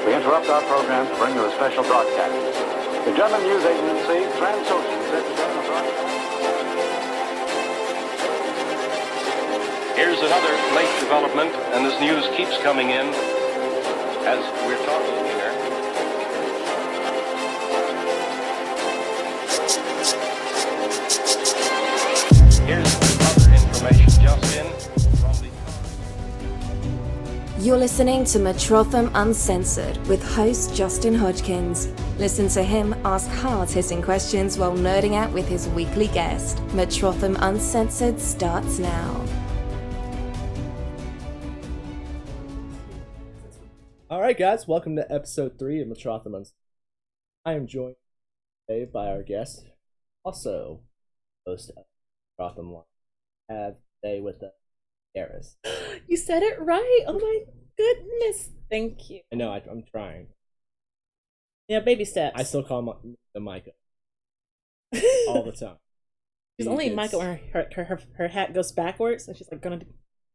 We interrupt our program to bring you a special broadcast. The German news agency, Transocean, said today on the broadcast. Here's another late development, and this news keeps coming in as we're talking here. Here's other information just in from the... You're listening to Metrotham Uncensored with host Justin Hodgkins. Listen to him ask hard-hitting questions while nerding out with his weekly guest. Metrotham Uncensored starts now. Alright guys, welcome to episode 3 of Metrotham Uncensored. I am joined today by our guest, also host of Metrotham One. I have today with us Leairis. You said it right. Oh my goodness. Thank you. I know, I'm trying. Yeah, baby steps. I still call him the Micah all the time. She's only Micah when her hat goes backwards and she's like gonna do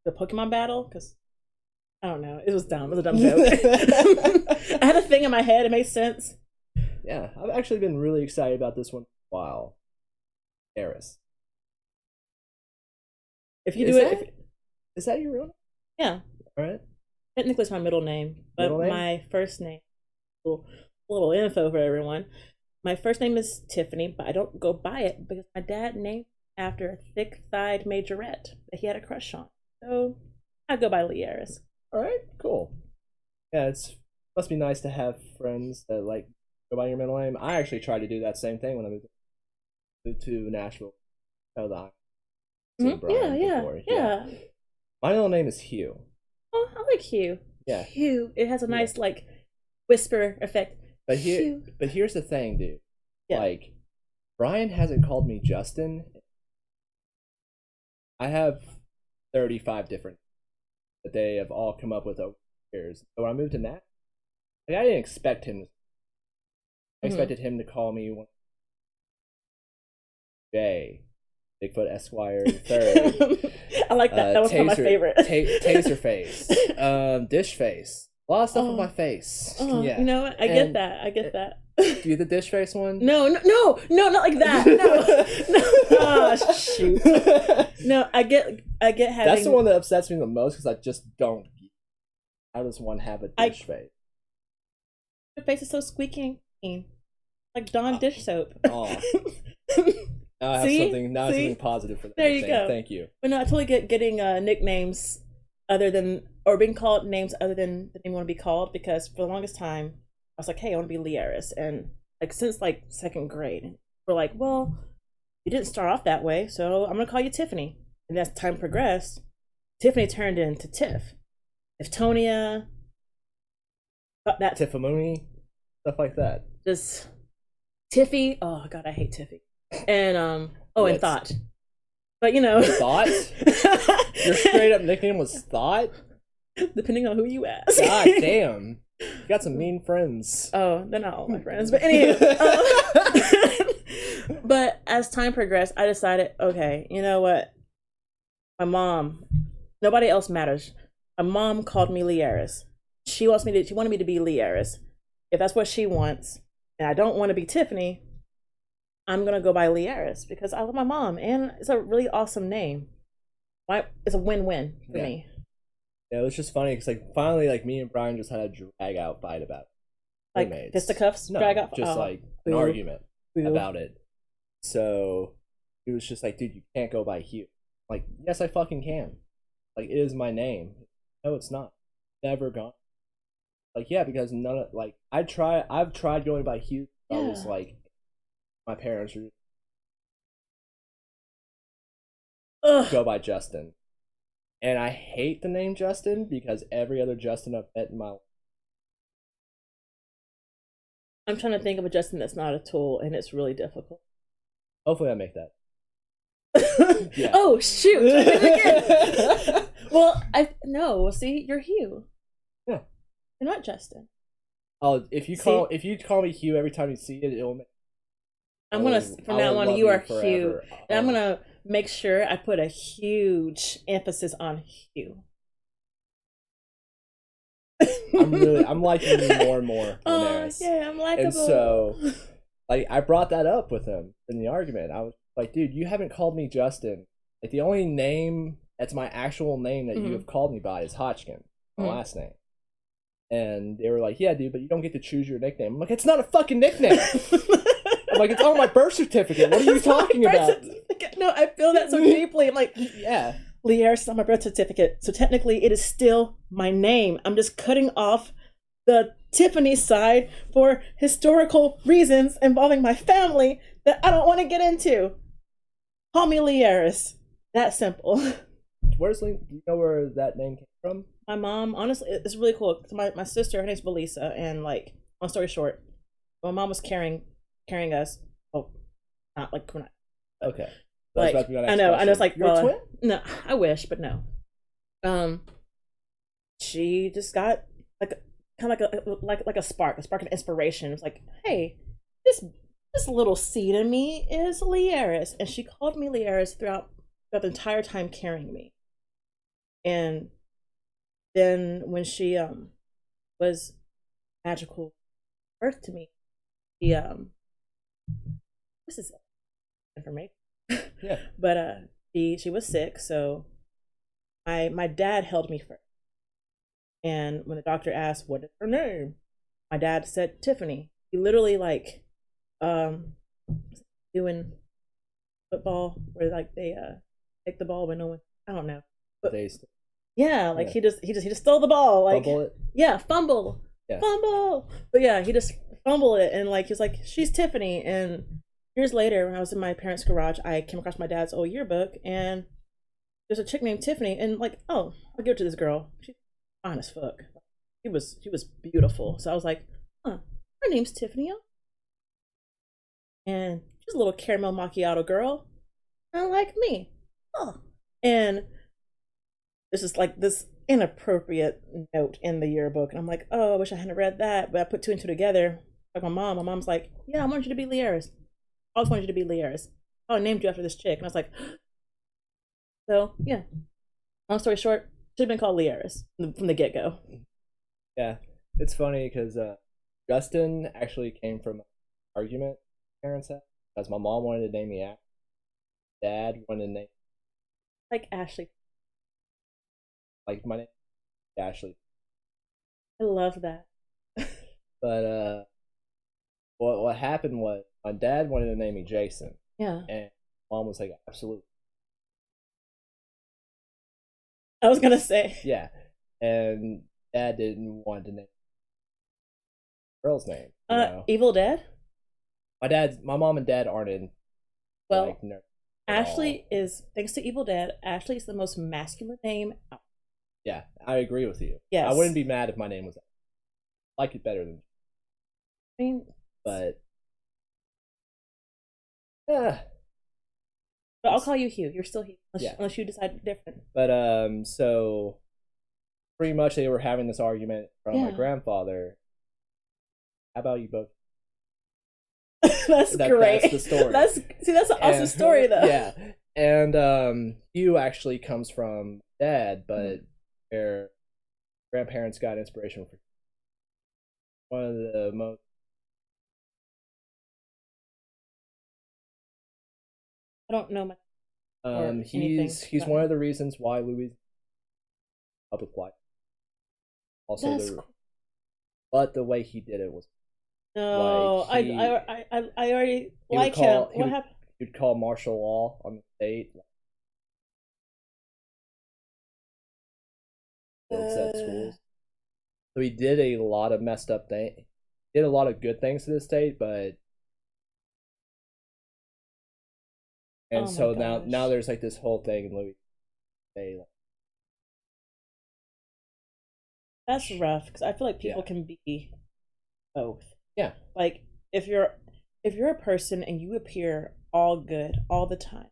the Pokemon battle because I don't know. It was dumb. It was a dumb joke. I had a thing in my head. It made sense. Yeah, I've actually been really excited about this one for a while. Leairis. If you do it, is that your real name? Yeah. All right. Technically, it's my middle name, but Middle name? my first name. Little info for everyone. My first name is Tiffany, but I don't go by it because my dad named after a thick-thighed majorette that he had a crush on. So I go by Leairis. All right, cool. Yeah, must be nice to have friends that like go by your middle name. I actually tried to do that same thing when I moved to Nashville. Yeah. My middle name is Hugh. Oh, I like Hugh. Yeah. Hugh. It has a nice like whisper effect. But Hugh. But here's the thing, dude. Yeah. Like, Brian hasn't called me Justin. I have 35 different that they have all come up with over the years. So when I moved to Nat, like, I didn't expect him. I expected him to call me Jay, Bigfoot Esquire III. I like that. That was one of my favorite. Taser face, dish face. A lot of stuff on my face. Yeah. You know what? I get that. Do you the dish face one? No, not like that. No. Oh, shoot. No, I get having. That's the one that upsets me the most because I just don't. How does one have a dish face? Your face is so squeaky clean, like Dawn dish soap. Oh. Now I have something positive for that. There you go. Thank you. But no, I totally get getting nicknames other than, or being called names other than the name you want to be called, because for the longest time I was like, hey, I want to be Leairis, and like since like second grade we're like, well, you didn't start off that way, so I'm gonna call you Tiffany. And as time progressed, Tiffany turned into Tiff, Tiftonia, that Tiffamuni, stuff like that. Just Tiffy. Oh god, I hate Tiffy. And and Thought. But you know, Thought? Your straight up nickname was Thought? Depending on who you ask. God damn. You got some mean friends. Oh, they're not all my friends. But anyway. But as time progressed, I decided, okay, you know what? My mom, nobody else matters. My mom called me Leairis. She wanted me to be Leairis. If that's what she wants, and I don't want to be Tiffany, I'm gonna go by Leairis because I love my mom and it's a really awesome name. It's a win-win for me. Yeah, it was just funny because like finally like me and Brian just had a drag out fight about it. Like fisticuffs? No, drag out? just like an argument about it. So he was just like, dude, you can't go by Hugh. Like, yes, I fucking can. Like, it is my name. No, it's not. Never gone. Like, yeah, because I've tried going by Hugh. I was like, my parents were go by Justin. And I hate the name Justin because every other Justin I've met in my life. I'm trying to think of a Justin that's not a tool, and it's really difficult. Hopefully I make that. Yeah. Oh, shoot. Well, see, you're Hugh. Yeah. You're not Justin. Oh, if you call me Hugh every time you see it, it'll make I'm gonna from now on you are Hugh, and I'm gonna make sure I put a huge emphasis on Hugh. I'm liking you more and more, Leairis. Yeah, I'm likable. And so, like, I brought that up with him in the argument. I was like, dude, you haven't called me Justin. Like, the only name that's my actual name that you have called me by is Hodgkins, my last name. And they were like, yeah, dude, but you don't get to choose your nickname. I'm like, it's not a fucking nickname. I'm like, it's on my birth certificate. What are you talking about? No, I feel that so deeply. I'm like, yeah. Leairis is on my birth certificate. So technically, it is still my name. I'm just cutting off the Tiffany side for historical reasons involving my family that I don't want to get into. Call me Leairis. That simple. Do you know where that name came from? My mom, honestly, it's really cool. So my sister, her name's Belisa, and like, long story short, my mom was carrying us. Oh, not like we're not. Okay. Like, I know. It's like, you're a twin? No, I wish, but no. She just got like kind of like a spark of inspiration. It's like, hey, this little seed in me is Leairis, and she called me Leairis throughout the entire time carrying me. And then when she was magical birth to me, this is information. Yeah. But she was sick, so my dad held me first. And when the doctor asked what is her name, my dad said Tiffany. He literally like doing football where like they take the ball but no one, I don't know. But yeah, like he just stole the ball. Like fumble it? Yeah, fumble. Yeah. Fumble. But yeah, he just fumbled it and like he was like, she's Tiffany. And years later when I was in my parents' garage, I came across my dad's old yearbook and there's a chick named Tiffany and like, oh, I'll give it to this girl. She's fine as fuck. She was beautiful. So I was like, huh, her name's Tiffany. And she's a little caramel macchiato girl. Unlike me. Oh. And this is like this inappropriate note in the yearbook. And I'm like, oh, I wish I hadn't read that. But I put two and two together. Like my mom's like, yeah, I want you to be Leairis. I always wanted you to be Leairis. Oh, I named you after this chick. And I was like, so yeah. Long story short, should have been called Leairis from the get-go. Yeah, it's funny because Justin actually came from an argument parents had because my mom wanted to name me Ashley. Dad wanted to name like Ashley. Like my name Ashley. I love that. But what happened was my dad wanted to name me Jason. Yeah. And mom was like, absolutely. I was gonna say. Yeah. And dad didn't want to name the girl's name. You know? Evil Dad? My mom and dad aren't in like nerd. Ashley is, thanks to Evil Dad, Ashley is the most masculine name out. Yeah, I agree with you. Yes. I wouldn't be mad if my name was I like it better than I mean, but but I'll call you Hugh. You're still Hugh, unless you decide different. But so pretty much they were having this argument from my grandfather. How about you both? That's great. That's the story. That's an awesome story though. Yeah. And Hugh actually comes from dad, but their grandparents got inspiration for one of the most I don't know much. He's one of the reasons why Louis public life. Also but the way he did it was no, like I already like him. What happened? He'd call martial law on the state. At schools. So he did a lot of messed up things. Did a lot of good things to the state, but so now there's like this whole thing in Louis. That's rough because I feel like people can be both. Yeah. Like if you're a person and you appear all good all the time,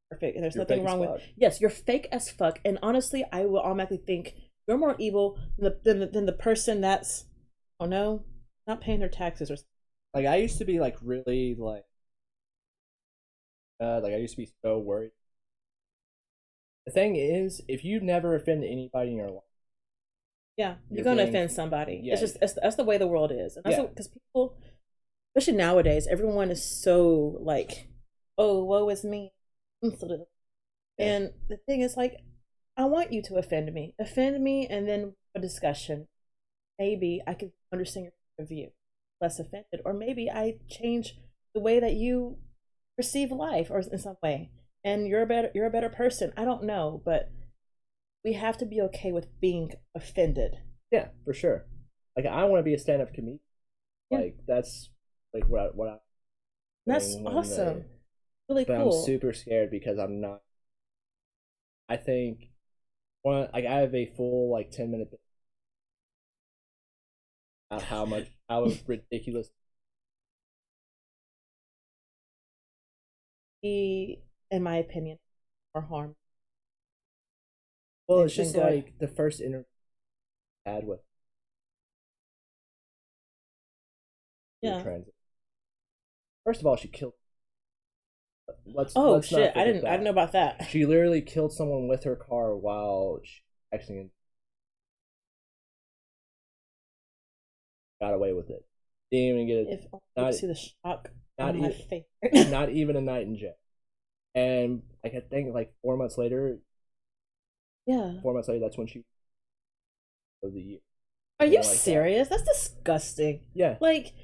perfect, and there's nothing wrong with yes, you're fake as fuck. And honestly, I will automatically think you're more evil than the person that's not paying their taxes or something. Like I used to be like really like I used to be so worried. The thing is, if you never offend anybody in your life, Yeah, you're You're gonna being- offend somebody. Yeah. It's just that's the way the world is, and that's Yeah. because people, especially nowadays, everyone is so like, oh, woe is me, sensitive. Yeah. And the thing is, like, I want you to offend me, and then a discussion. Maybe I could understand your point of view, less offended, or maybe I change the way that you perceive life, or in some way, and you're a better person. I don't know, but we have to be okay with being offended. Yeah, for sure. Like I want to be a stand-up comedian. Yeah. Like that's like what I'm That's doing when awesome. Really but cool. I'm super scared because I'm not. I think I have a full like 10-minute bit about how ridiculous He, in my opinion, or harm. well and- it's just and good. like the first interview I had with Yeah. transit. First of all, she killed. Let's Oh not shit! I forget didn't know about that. She literally killed someone with her car while she actually got away with it. Didn't even get it. If you not- see the shock not on my even- face. Not even a night in jail. And like I think like 4 months later, Yeah. that's when she of the year. Are you like that. serious? That's disgusting. Yeah, Like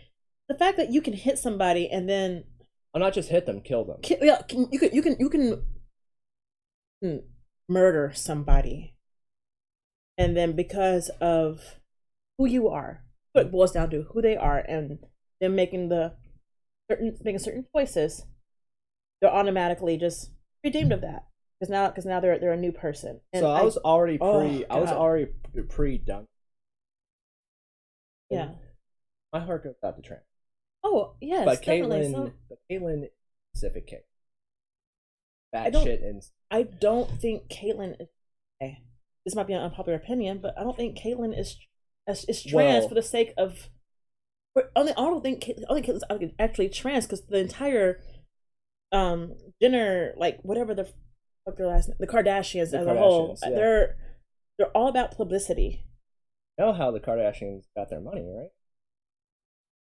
the fact that you can hit somebody and then I'll not just hit them, kill them. you can murder somebody, and then because of who you are, what it boils down to who they are, and them making certain choices, they're automatically just redeemed of that because now they're a new person. And So I was already God. pre done. Yeah. My heart goes out to Trent. Oh yes, But definitely. Caitlyn specific case. I That don't- shit and I don't think Caitlyn is. Okay, this might be an unpopular opinion, but I don't think Caitlyn is trans Well- for the sake of. I don't think Caitlyn's actually trans because the entire Jenner, like whatever the fuck their last name, the Kardashians The as a whole, Kardashians, yeah. they're all about publicity. You know how the Kardashians got their money, right?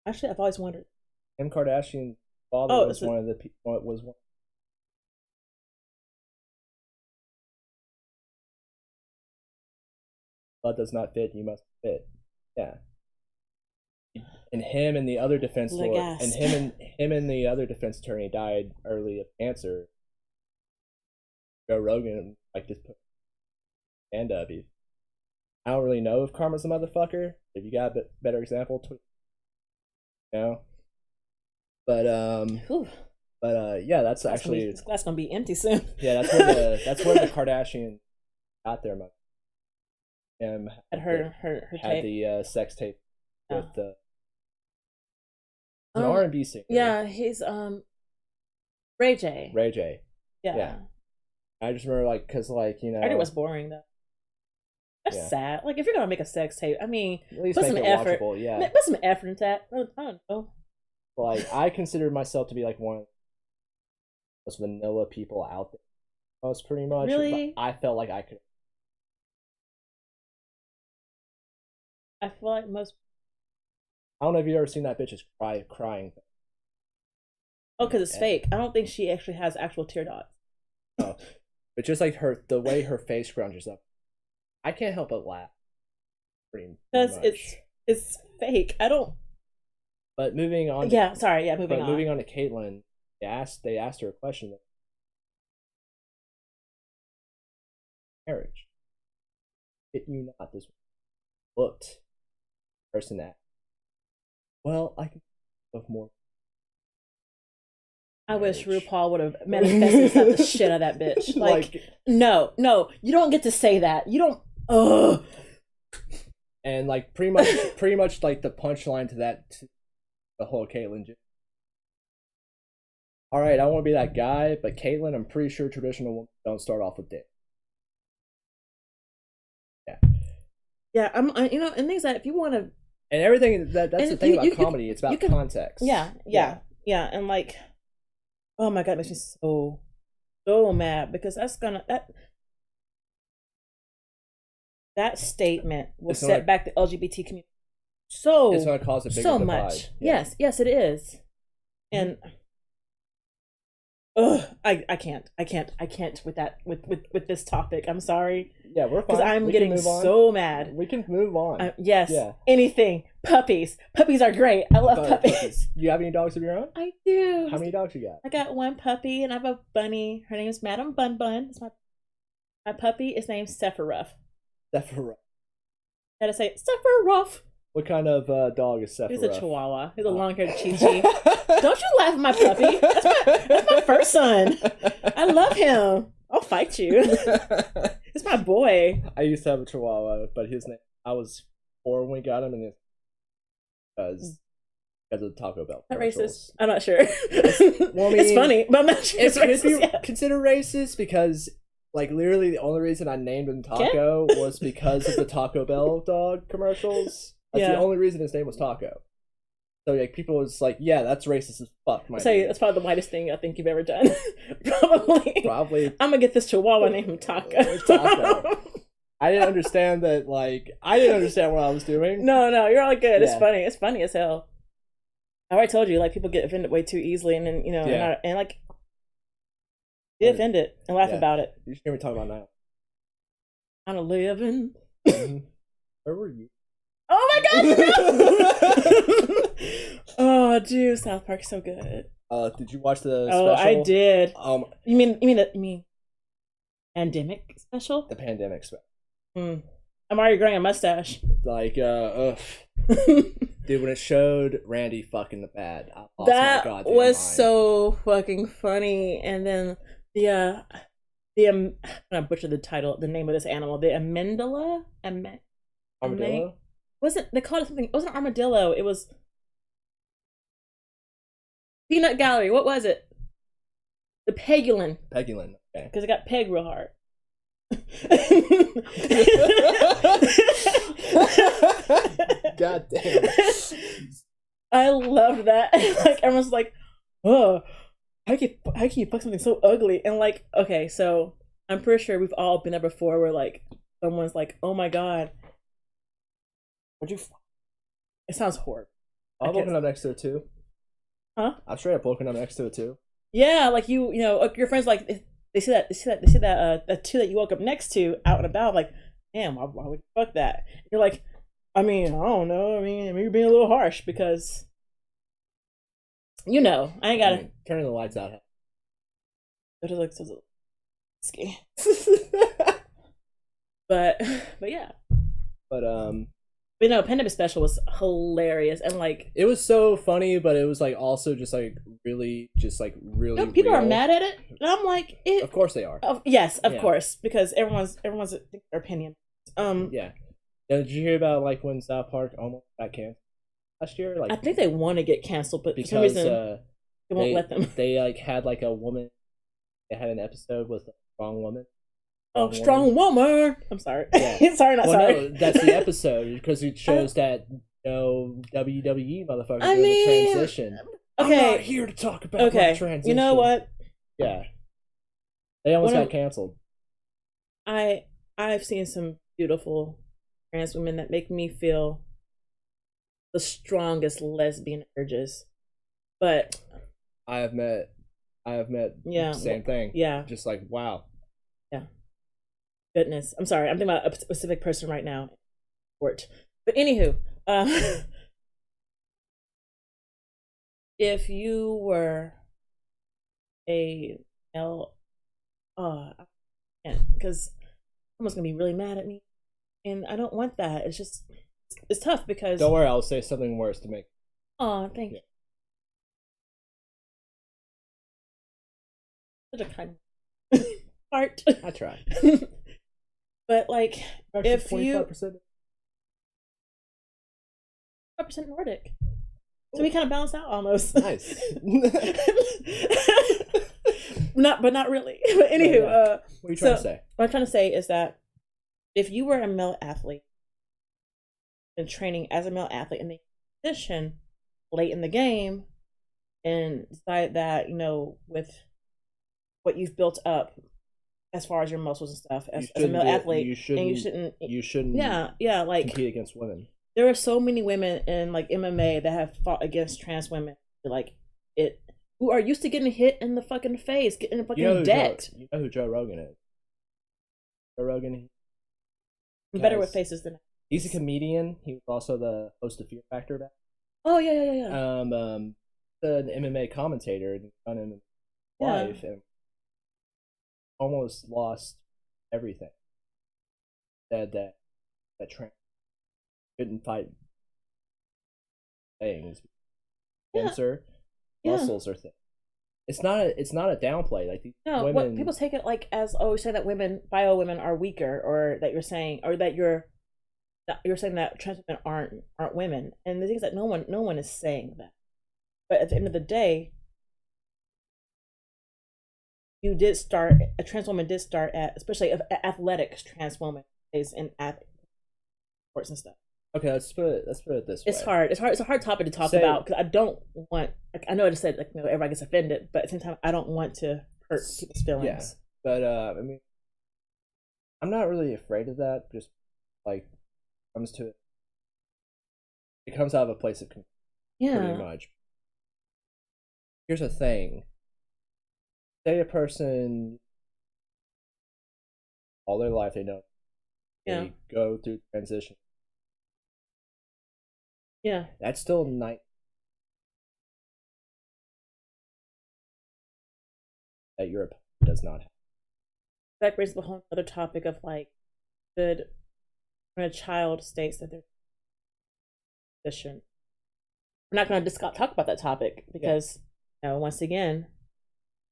Actually, I've always wondered. Kim Kardashian's father Oh, was is it- one of the people. Was one. Blood does not fit. You must fit. Yeah. And him and the other defense lawyer, Leairis. and him and the other defense attorney died early of cancer. Joe Rogan like just put hand up. I don't really know if Karma's a motherfucker. If you got a better example, you know. But Whew. yeah, that's actually This glass gonna be empty soon. yeah, that's where the Kardashians got their money. At her had tape. the sex tape Yeah. with an R&B singer. Yeah, he's Ray J. Ray J. Yeah. yeah. I just remember like because like you know I heard it was boring though. That's Yeah. sad. Like if you're gonna make a sex tape, I mean, at least put make some it effort. watchable. Yeah, Put some effort into that. I don't know. like I consider myself to be like one of the most vanilla people out there. Most pretty much. Really? But I felt like I could. I feel like most. I don't know if you've ever seen that bitch's crying. Because it's Yeah. fake. I don't think she actually has actual tear ducts. Oh. But just like the way her face scrunches up, I can't help but laugh. Pretty Because much. it's fake. I don't. But moving on. Yeah. Sorry. Yeah. Moving on. Moving on to Caitlyn, they asked her a question. Marriage. Did you not this looked person that? Well, I could of more. I wish marriage. RuPaul would have manifested slapped the shit out of that bitch. Like, no, you don't get to say that. You don't. Ugh. And like pretty much like the punchline to that, the whole Caitlyn. All right, I want to be that guy, but Caitlyn, I'm pretty sure traditional women don't start off with dick. Yeah. And things that if you want to. And everything that's And the thing you- about you- comedy. It's about you can- context. Yeah, and like, oh my god, it makes me so mad because that's that statement will It's set gonna- back the LGBT community so It's going to cause a bigger so divide. much. Yeah. Yes, it is. And I can't with that with this topic. I'm sorry Yeah, we're fine. because I'm We can getting move on. so mad. We can move on. Yes, Yeah. anything. Puppies are great. I love But puppies. You have any dogs of your own? I do. How many dogs you got? I got one puppy and I have a bunny. Her name is Madam Bun Bun. It's my puppy is named Sephiroth. Sephiroth. Gotta say Sephiroth. What kind of dog is Sephiroth? He's a Chihuahua. He's a long-haired Chi-Chi. Don't you laugh at my puppy. That's my first son. I love him. I'll fight you. It's my boy. I used to have a Chihuahua, but his name, I was 4 when we got him, and it's because of Taco Bell. Not commercials. racist. I'm not sure. Well, I mean, it's funny, but I'm not sure It it's could racist be yet. considered racist because, like, literally the only reason I named him Taco was because of the Taco Bell dog commercials. That's Yeah. the only reason his name was Taco. So, like, people was like, yeah, that's racist as fuck. My I'll tell you, dude. that's probably the whitest thing I think you've ever done. Probably. Probably. I'm gonna get this Chihuahua named him Taco. Taco. I didn't understand that, like, I didn't understand what I was doing. No, you're all good. It's Yeah. funny. It's funny as hell. I already told you, like, people get offended way too easily, and then, you know, Yeah. and like, get offended and laugh Yeah. about it. You should hear me talk about now. On a living. Where were you? Oh my god! Oh, dude, South Park's so good. Did you watch the Oh, special? I did. You You mean pandemic special? the pandemic special. I'm already growing a mustache. Like, ugh. Dude, when it showed Randy fucking the bad, I lost That my goddamn was mind. so fucking funny. And then I'm gonna butcher the name of this animal. The amygdala. Armadillo? Wasn't they called it something? It wasn't armadillo. It was peanut gallery. What was it? The pegulin, Pegulin. Okay. because it got pegged real hard. God damn. I loved that. Like everyone's like, "Oh, how can you fuck something so ugly?" And like, okay, so I'm pretty sure we've all been there before, where like someone's like, "Oh my god, what'd you?" It sounds horrible. I've woken up next to it too. Huh? I've straight up woken up next to it too. Yeah, like you know, like your friends like they see that two that you woke up next to out and about. Like, damn, why would you fuck that? And you're like, I mean, I don't know. I mean, maybe you're being a little harsh because, you know, I ain't gotta. Turning the lights out. It looks so risky. But yeah. But But no, Pandemic Special was hilarious and like it was so funny, but it was like also just like really you know, people real. are mad at it. And I'm like, Of course they are. yes, of Yeah. course, because everyone's their opinion. Yeah. Did you hear about like when South Park almost got canceled last year? Like I think they want to get canceled, but for some because reason they won't let them. They like had like a woman. They had an episode with a strong woman. Oh, strong woman. I'm sorry. Yeah. Sorry, not Well, sorry. no, that's the episode because it shows that WWE motherfuckers I doing mean, the transition. okay. I'm not here to talk about my Okay, transition. you know what? Yeah, they almost One got of- canceled. I've seen some beautiful trans women that make me feel the strongest lesbian urges, but I have met. Yeah, Same thing. yeah. Just like wow. Goodness, I'm sorry. I'm thinking about a specific person right now. But anywho, if you were a male, because someone's gonna be really mad at me, and I don't want that. It's just it's tough because. Don't worry, I'll say something worse to make. Oh, thank you. Such a kind heart. I tried. But like, if you 25%. 5% Nordic, so we kind of balance out almost. Nice. Not really. But anywho, What are you trying to say? what I'm trying to say is that if you were a male athlete and training as a male athlete and then position late in the game and decide that, you know, with what you've built up, as far as your muscles and stuff as a shouldn't male athlete, you and you shouldn't. Yeah, like compete against women. there are so many women in like MMA that have fought against trans women, like it, who are used to getting hit in the fucking face, getting fucking decked. You know who Joe Rogan is? Joe Rogan. I'm better with faces than he's a comedian. He was also the host of Fear Factor back. Oh yeah. An MMA commentator and on his life, and almost lost everything. Said that trans couldn't fight things. Cancer, muscles are things. It's not a downplay. Like these women, what people take it like as saying that bio women are weaker, or that you're saying, or that you're saying that trans women aren't women. And the thing is that no one is saying that. But at the end of the day, a trans woman did start at, especially of athletics, trans woman is in sports and stuff. Okay, let's put it this way. It's hard. It's a hard topic to talk about, because I don't want. Like, I know I just said everybody gets offended, but at the same time, I don't want to hurt people's feelings. Yeah, but I mean, I'm not really afraid of that. Just like comes to it comes out of a place of control. Yeah, pretty much. Here's the thing. Say a person all their life they go through transition. Yeah. That's still night that Europe does not have. That brings up a whole other topic of like, when a child states that they're transition. We're not going to talk about that topic because, once again,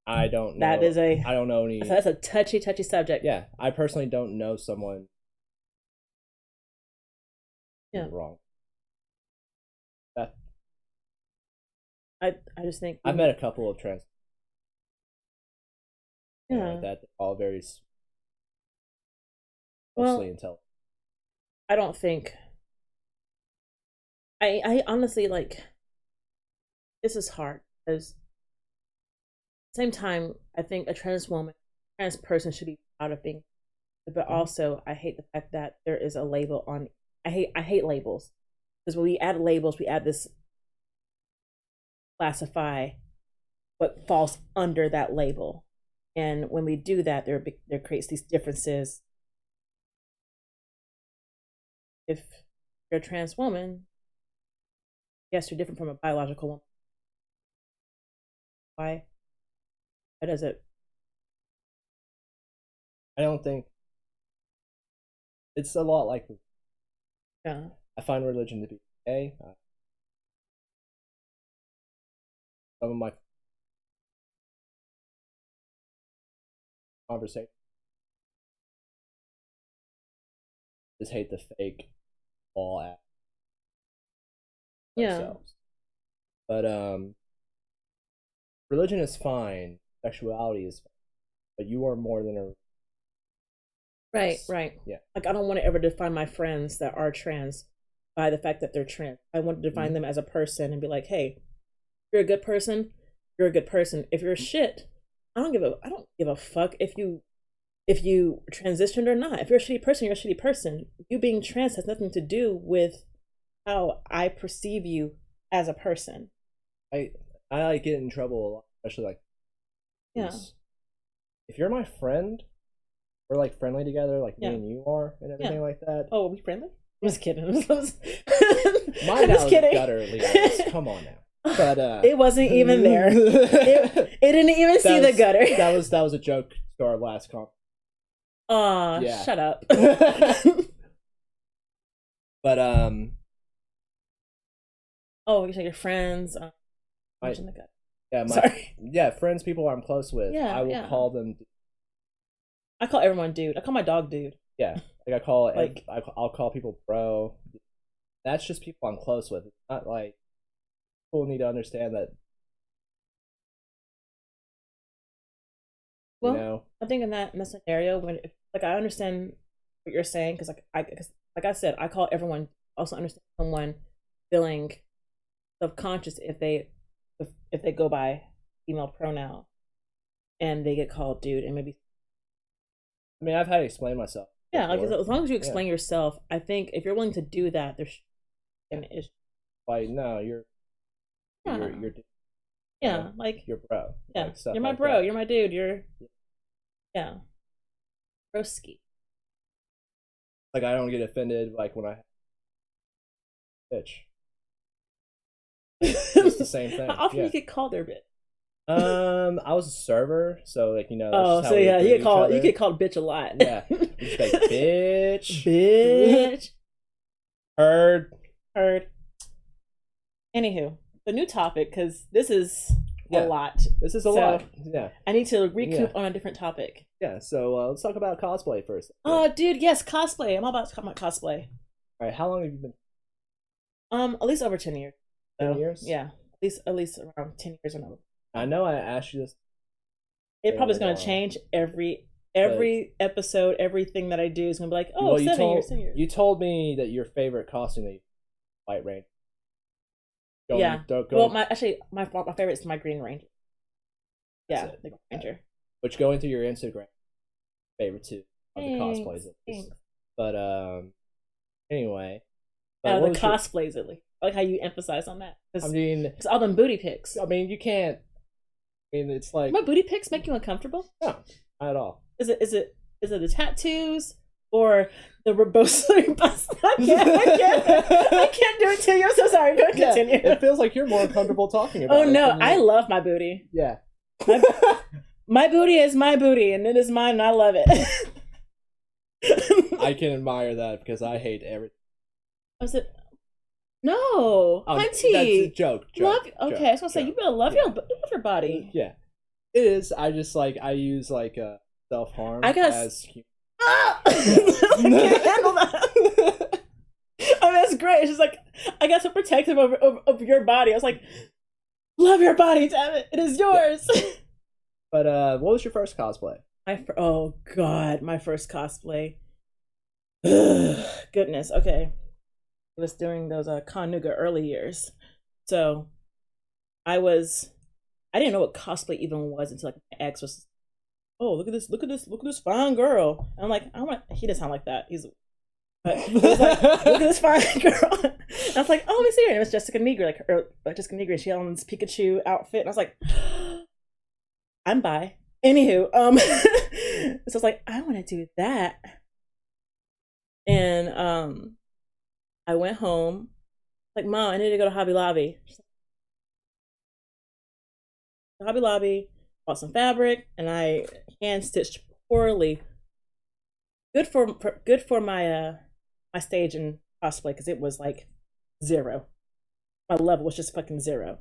I don't know. I don't know any. That's a touchy subject. Yeah, I personally don't know someone. Wrong. I just think I've met a couple of trans. Yeah. That all very mostly intelligent. I don't think. I honestly like. This is hard because. Same time, I think a trans person should be proud of being, but also I hate the fact that there is a label on. I hate labels, because when we add labels, we add this classify what falls under that label, and when we do that, there creates these differences. If you're a trans woman, yes, you're different from a biological woman. Why? What is it? I don't think it's a lot like. Yeah. I find religion to be okay. Some of my conversation just hate the fake all at themselves. But religion is fine. Sexuality is fine. But you are more than a. Right. Yeah. Like, I don't want to ever define my friends that are trans by the fact that they're trans. I want to define them as a person and be like, hey, you're a good person. You're a good person. If you're shit, I don't give a fuck if you transitioned or not. If you're a shitty person, you're a shitty person. You being trans has nothing to do with how I perceive you as a person. I like get in trouble a lot, especially like. Yeah. If you're my friend. We're like friendly together, like me and you are, and everything like that. Oh, are we friendly? I'm just kidding. Mine was gutter, Leairis. Come on now. But it wasn't even there. It didn't even see the gutter. That was a joke to our last comp. Aw, shut up. But oh, you say your friends. Mention the gutter. Yeah, sorry. Friends, people I'm close with. Yeah, I will call them. I call everyone dude. I call my dog dude. Yeah, like I call I'll call people bro. That's just people I'm close with. It's not like people need to understand that. Well, I think in that scenario, when I understand what you're saying, because like I said, I call everyone. Also understand someone feeling subconscious if they go by female pronoun, and they get called dude, and maybe I mean, I've had to explain myself. Yeah, like before. as long as you explain yourself, I think if you're willing to do that, there's an issue. Like, no, you're Yeah, like you're bro. yeah, Like, stuff you're my like bro. that. You're my dude. You're broski. Like, I don't get offended like when I bitch. It's the same thing. How often yeah. you get called there, bitch? I was a server, so like that's Oh, just so how we yeah, greet each other. you get called bitch a lot. Yeah, just like bitch, bitch. heard. Anywho, the new topic, because this is Yeah. a lot. This is a So, lot. Yeah, I need to recoup Yeah. on a different topic. yeah. So let's talk about cosplay first. Oh, dude, yes, cosplay. I'm all about to talk about cosplay. All right, how long have you been? At least over 10 years. 10 years? Yeah, at least around 10 years or no. I know I asked you this. It probably is going long. to change every episode. Everything that I do is going to be like, oh, Well, 7 years, 10 years. You told me that your favorite costume that you White Ranger. Yeah. Well, my favorite is my Green Ranger. Yeah, the Green Ranger. Which going through your Instagram, favorite too of the Thanks, cosplays at least. thanks. But anyway. Out what of the was your- cosplays, at least. I like how you emphasize on that. I mean, Because all them booty pics. you can't. I mean, it's like My booty pics make you uncomfortable? no, not at all. Is it the tattoos or the reboso bust? I can't do it to you. I'm so sorry. Go continue. It feels like you're more comfortable talking about. Oh it no, than I me. love my booty. Yeah. My booty is my booty, and it is mine, and I love it. I can admire that because I hate everything. Was it? No, That's hunty. a joke. Love. Okay, I was gonna say you better love your body. Yeah, it is. I just I use self harm. I guess- as Ah! I can't handle that. I mean, that's great. It's just like I got so protective of your body. I was like, love your body, damn it, it is yours. But what was your first cosplay? Oh God, my first cosplay. Goodness. Okay, it was during those Con Nougat early years, so I didn't know what cosplay even was until like my ex was. Oh, look at this fine girl. And I'm like, he doesn't sound like that. But he was like, look at this fine girl. And I was like, oh, let me see her. And it was Jessica Negri, Jessica Negri. She had on this Pikachu outfit. And I was like, I'm bi. Anywho, so I was like, I want to do that. And I went home, like, Mom, I need to go to Hobby Lobby. Hobby Lobby, bought some fabric, and I hand stitched poorly. Good for my my stage and cosplay because it was like 0. My level was just fucking 0.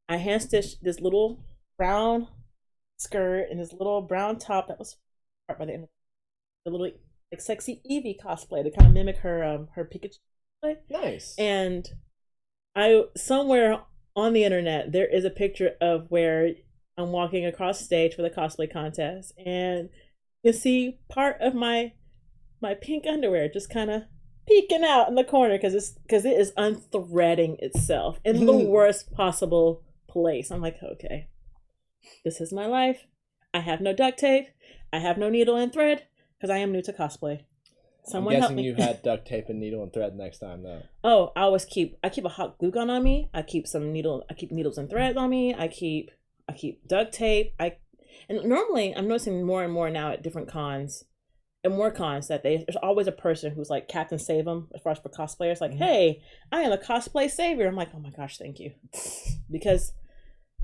I hand stitched this little brown skirt and this little brown top that was part by the end. The little like sexy Eevee cosplay to kind of mimic her Pikachu cosplay. Nice. And I somewhere on the internet there is a picture of where I'm walking across stage for the cosplay contest, and you see part of my pink underwear just kind of peeking out in the corner because it is unthreading itself in the worst possible place. I'm like, okay, this is my life. I have no duct tape. I have no needle and thread because I am new to cosplay. Someone I'm help guessing me. you had duct tape and needle and thread next time though. Oh, I keep a hot glue gun on me. I keep needles and threads on me. I keep duct tape. And normally I'm noticing more and more now at different cons and more cons that there's always a person who's like Captain Save 'em as far as for cosplayers. Like, hey, I am a cosplay savior. I'm like, oh my gosh, thank you, because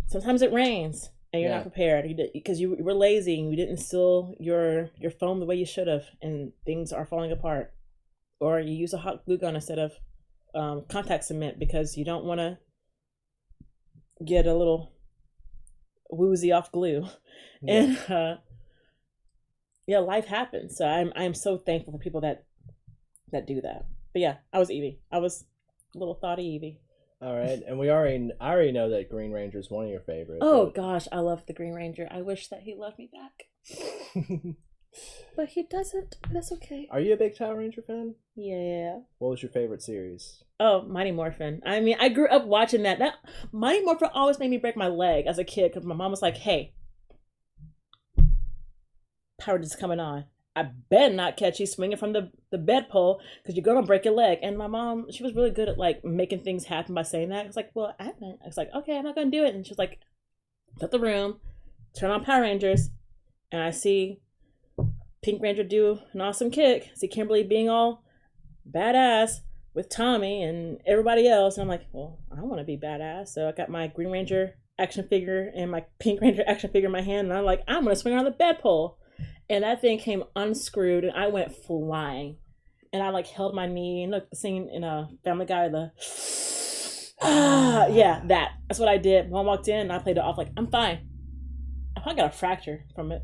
sometimes it rains and you're not prepared because you were lazy and you didn't seal your foam the way you should have, and things are falling apart, or you use a hot glue gun instead of contact cement because you don't want to get a little woozy off glue. And life happens. So I'm so thankful for people that do that. But yeah, I was Eevee. I was a little thoughty Eevee. All right, and I already know that Green Ranger is one of your favorites. Oh gosh, I love the Green Ranger. I wish that he loved me back, but he doesn't. That's okay. Are you a big Power Ranger fan? Yeah. What was your favorite series? Oh, Mighty Morphin. I mean, I grew up watching that. That Mighty Morphin always made me break my leg as a kid because my mom was like, "Hey, Power Rangers coming on," I bet not catch you swinging from the bedpole because you're gonna break your leg. And my mom, she was really good at like making things happen by saying that. I was like, well, I was like, okay, I'm not gonna do it. And she was like, let the room, turn on Power Rangers, and I see Pink Ranger do an awesome kick. I see Kimberly being all badass with Tommy and everybody else. And I'm like, well, I want to be badass. So I got my Green Ranger action figure and my Pink Ranger action figure in my hand. And I'm like, I'm going to swing around the bedpole. And that thing came unscrewed and I went flying. And I like held my knee and look, singing in a Family Guy, yeah, that's what I did. When I walked in and I played it off like, I'm fine. I probably got a fracture from it.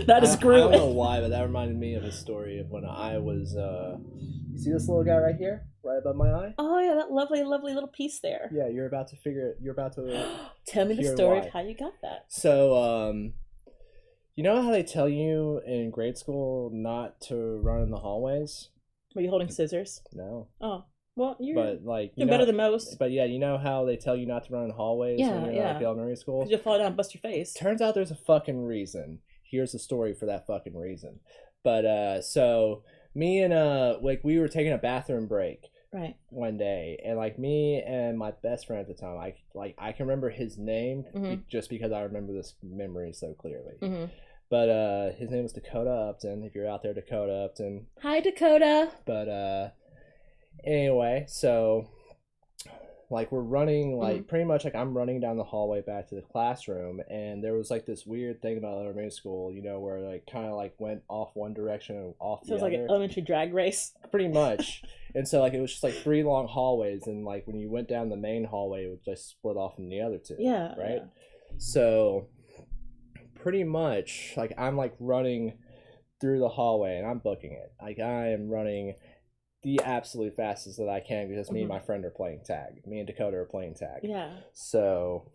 That is screw. I don't know why, but that reminded me of a story of when I was you see this little guy right here, right above my eye? Oh yeah, that lovely little piece there. Yeah, you're about to tell me the story of how you got that. So you know how they tell you in grade school not to run in the hallways? Were you holding scissors? No. Oh. Well, you're better than most. But yeah, you know how they tell you not to run in hallways when you're like elementary school? Because you'll fall down and bust your face. Turns out there's a fucking reason. Here's the story for that fucking reason. But so me and we were taking a bathroom break one day, and like me and my best friend at the time, I can remember his name just because I remember this memory so clearly. Mm-hmm. But his name was Dakota Upton. If you're out there, Dakota Upton. Hi, Dakota. But anyway, so like we're running pretty much like I'm running down the hallway back to the classroom, and there was like this weird thing about elementary school, you know, where like kind of like went off one direction and off the other. So it was like an elementary drag race, pretty much. And so like it was just like 3 long hallways, and like when you went down the main hallway, it would just split off in the other 2. Yeah. Right. Yeah. So pretty much like I'm like running through the hallway and I'm booking it. Like I am running the absolute fastest that I can because me and my friend are playing tag. Me and Dakota are playing tag. Yeah. So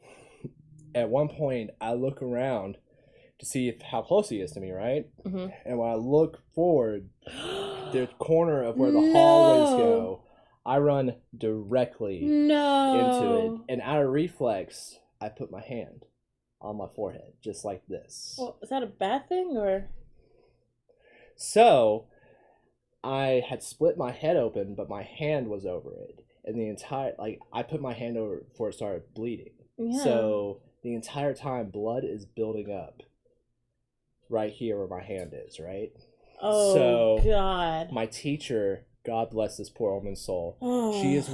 at one point I look around to see how close he is to me, right? Mm-hmm. And when I look forward, the corner of where the hallways go, I run directly into it. And out of reflex, I put my hand on my forehead, just like this. Well, is that a bad thing or? So I had split my head open, but my hand was over it. And the entire, I put my hand over it before it started bleeding. Yeah. So the entire time, blood is building up right here where my hand is, right? Oh, so God. My teacher, God bless this poor woman's soul, she is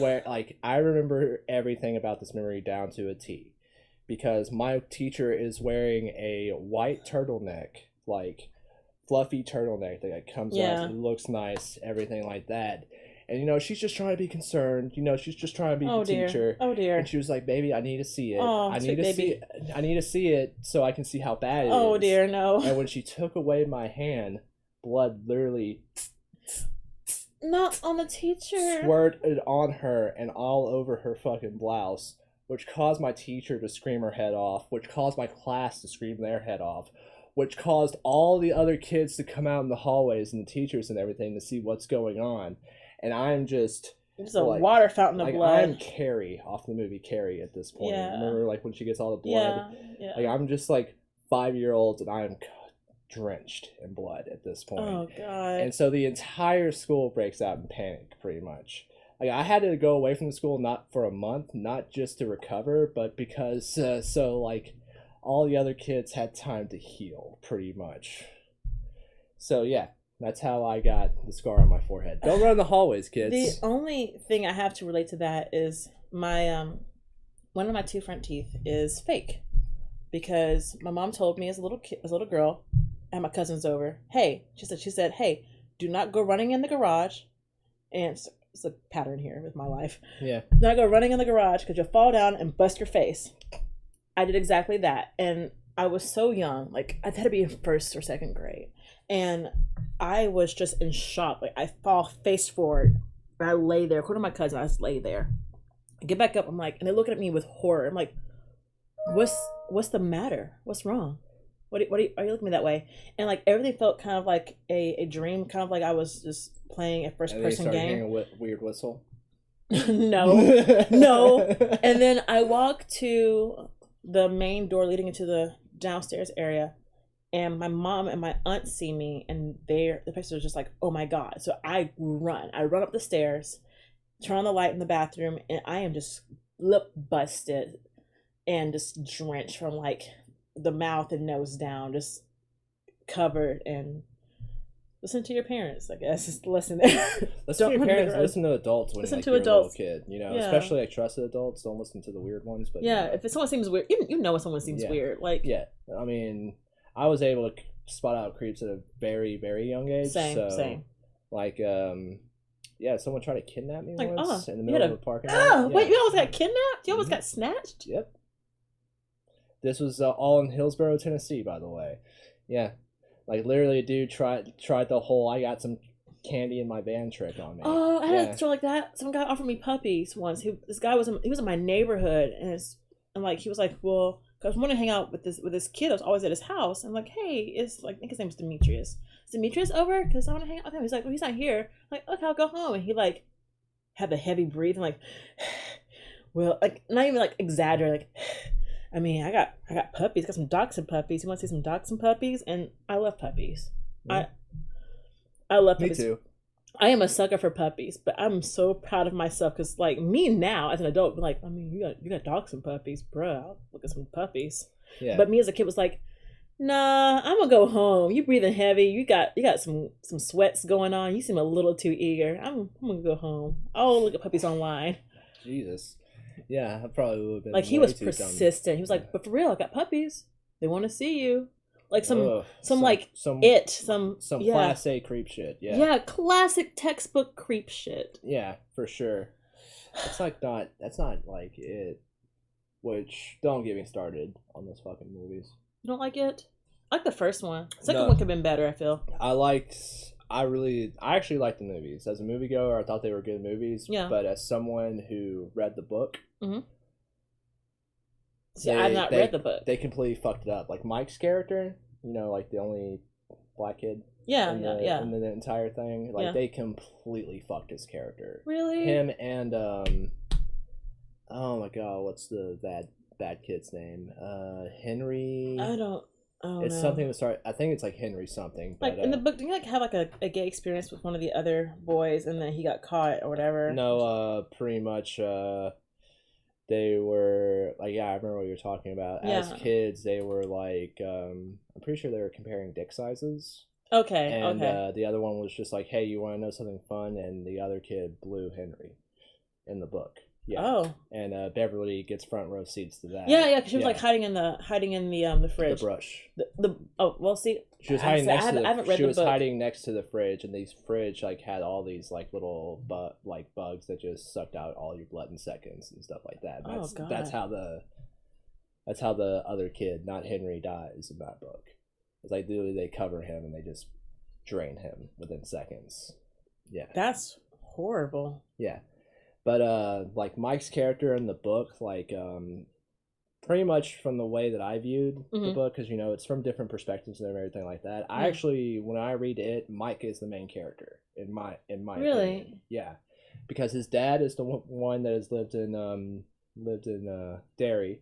I remember everything about this memory down to a T. Because my teacher is wearing a white turtleneck, fluffy turtleneck that comes up and looks nice, everything like that. And, you know, she's just trying to be concerned. You know, she's just trying to be the teacher. Oh, dear. And she was like, baby, I need to see it. Oh, I need to see it so I can see how bad it is. Oh, dear, no. And when she took away my hand, blood literally... Not on the teacher. Squirted on her and all over her fucking blouse, which caused my teacher to scream her head off, which caused my class to scream their head off, which caused all the other kids to come out in the hallways and the teachers and everything to see what's going on. And I'm just... It's a water fountain of blood. I'm Carrie off the movie Carrie at this point. Yeah. Remember, when she gets all the blood? Yeah. I'm just, 5-year-old, and I'm drenched in blood at this point. Oh, God. And so the entire school breaks out in panic, pretty much. I had to go away from the school not for a month, not just to recover, but because, all the other kids had time to heal, pretty much. So, yeah. That's how I got the scar on my forehead. Don't run in the hallways, kids. The only thing I have to relate to that is my one of my 2 front teeth is fake, because my mom told me as a little girl, I had my cousins over. Hey, she said, hey, do not go running in the garage, and it's a pattern here with my life. Yeah. Do not go running in the garage because you'll fall down and bust your face. I did exactly that, and I was so young, I had to be in 1st or 2nd grade, and I was just in shock. I fall face forward, and I lay there. According to my cousin, I just lay there. I get back up. I'm and they're looking at me with horror. I'm like, what's the matter? What's wrong? Why are you looking at me that way? And everything felt kind of like a dream, kind of like I was just playing a first person game. Hearing a weird whistle. No. And then I walk to the main door leading into the downstairs area, and my mom and my aunt see me, and the picture is just like, oh my god. So I run up the stairs, turn on the light in the bathroom, and I am just lip busted and just drenched from like the mouth and nose down, just covered. And listen to your parents, I guess. Just listen. Listen to your parents. Listen to adults when Listen like, to you're adults. a little kid. You know, Yeah. especially like trusted adults. Don't listen to the weird ones. But Yeah, you know. if someone seems weird, you know when someone seems weird. Like yeah, I mean, I was able to spot out creeps at a very, very young age. Same. Like, yeah, someone tried to kidnap me Like, once in the middle of a parking lot. Oh, wait, you almost got kidnapped? You almost got snatched? Yep. This was all in Hillsborough, Tennessee, by the way. Yeah, like literally, a dude tried the whole "I got some candy in my van" trick on me. Oh, I had a story like that. Some guy offered me puppies once. This guy was in my neighborhood, and like he was like, well, because I want to hang out with this kid. I was always at his house. I'm like, hey, it's like I think his name's Demetrius. Is Demetrius over? Because I want to hang out with him. He's like, well, he's not here. I'm like, okay, I'll go home. And he like had the heavy breathing, like, well, like not even like exaggerate, like. I mean, I got puppies. Got some dachshund puppies. You want to see some dachshund puppies? And I love puppies. I love puppies. Me too. I am a sucker for puppies, but I'm so proud of myself because, like, me now as an adult, like, I mean, you got dachshund puppies, bruh. I'll look at some puppies. Yeah. But me as a kid was like, nah, I'm gonna go home. You breathing heavy. You got some sweats going on. You seem a little too eager. I'm gonna go home. I'll look at puppies online. Jesus. Yeah, I probably would have been. Like he was persistent. Dumb. He was like, but for real, I got puppies. They want to see you. Like some Class A creep shit. Yeah. Yeah, classic textbook creep shit. Yeah, for sure. That's not like it. Which don't get me started on those fucking movies. You don't like it? I like the first one. Second one could have been better, I feel. I actually liked the movies. As a moviegoer, I thought they were good movies. Yeah. But as someone who read the book, See, I've not read the book. They completely fucked it up. Like Mike's character, you know, like the only black kid. In the entire thing, like they completely fucked his character. Really? Him and oh my god, what's the bad kid's name? Henry. It's something to start. I think it's like Henry something. But, like in the book, didn't you like have like a gay experience with one of the other boys, and then he got caught or whatever? No, pretty much. They were like, yeah, I remember what you're talking about. Yeah. As kids, they were like, I'm pretty sure they were comparing dick sizes. Okay. And the other one was just like, hey, you want to know something fun? And the other kid blew Henry in the book. Yeah. Oh. And Beverly gets front row seats to that. Yeah, because she was like hiding in the fridge. The brush. She was hiding next to the. I haven't read the book. Hiding next to the fridge, and these fridge like had all these like little bugs that just sucked out all your blood in seconds and stuff like that. Oh god. That's how the other kid, not Henry, dies in that book. It's like literally they cover him and they just drain him within seconds. Yeah. That's horrible. Yeah. But like Mike's character in the book, like pretty much from the way that I viewed the book, because you know it's from different perspectives and everything like that. I actually, when I read it, Mike is the main character in my really opinion. Yeah, because his dad is the one that has lived in Derry.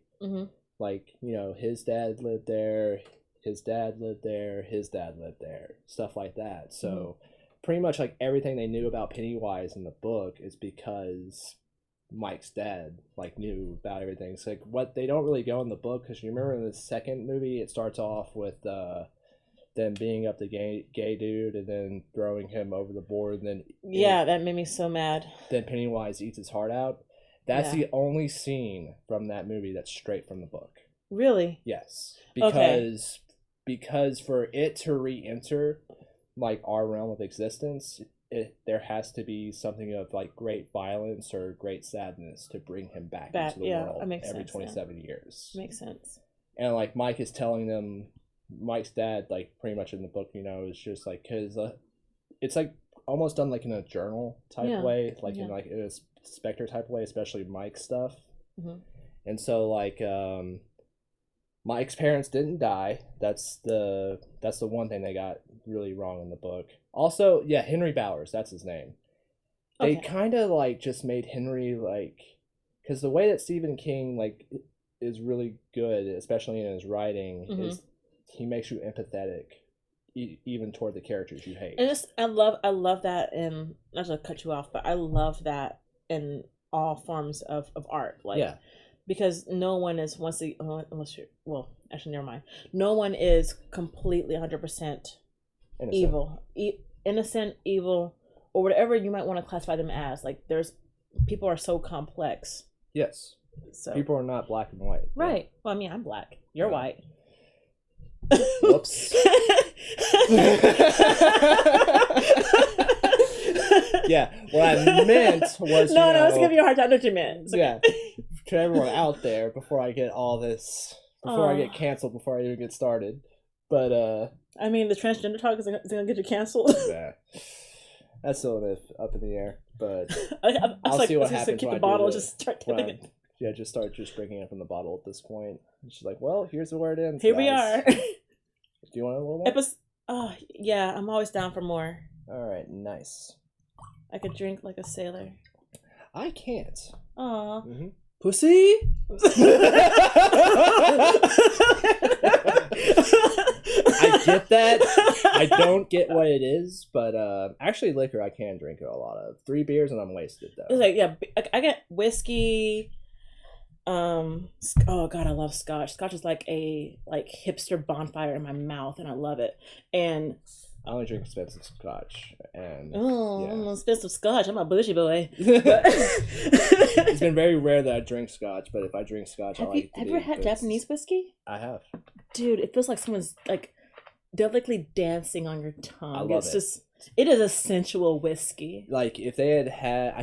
Like, you know, his dad lived there, his dad lived there, his dad lived there, stuff like that. So. Pretty much like everything they knew about Pennywise in the book is because Mike's dad like knew about everything. So like what they don't really go in the book, because you remember in the second movie it starts off with them being up the gay dude and then throwing him over the board, and then that made me so mad. Then Pennywise eats his heart out. That's the only scene from that movie that's straight from the book. Really? Yes, because for it to re-enter like our realm of existence, there has to be something of like great violence or great sadness to bring him back into the world every 27 years. Makes sense. And like Mike is telling them, Mike's dad, like pretty much in the book, you know, is just like, because it's like almost done like in a journal type way, like in like a Spectre type way, especially Mike's stuff. And so like Mike's parents didn't die. That's the one thing they got really wrong in the book. Also, Henry Bowers, that's his name. They kind of like just made Henry like, because the way that Stephen King like is really good, especially in his writing, is he makes you empathetic, even toward the characters you hate. And I love that in, not to cut you off, but I love that in all forms of art. Like, yeah, because no one is unless you're, well, actually, never mind. No one is completely 100% evil, innocent, evil, or whatever you might want to classify them as. Like, people are so complex. Yes. So people are not black and white. Right. Well, I mean, I'm black. You're white. Whoops. Yeah, what I meant was no, I was giving you a hard time. What you meant? Okay. Yeah, to everyone out there, before I get all this, before I get canceled, before I even get started. But I mean, the transgender talk is gonna get you canceled. Yeah, that's still up in the air. But I'll see what happens. Keep when the bottle. Just start drinking it from the bottle at this point. And she's like, "Well, here's where it ends." Here guys. we are. Do you want a little more? Oh yeah, I'm always down for more. All right, nice. I could drink like a sailor. I can't. Aw. Mm-hmm. Pussy. I get that. I don't get what it is, but actually, liquor I can drink a lot of. 3 beers and I'm wasted though. It's like, yeah, I get whiskey. Oh god, I love scotch. Scotch is like a hipster bonfire in my mouth, and I love it. And I only drink expensive scotch, and I'm expensive scotch. I'm a bougie boy. It's been very rare that I drink scotch, but if I drink scotch, I like it to have you ever had Japanese whiskey? I have. Dude, it feels like someone's like delicately dancing on your tongue. I love it. It is a sensual whiskey. Like if they had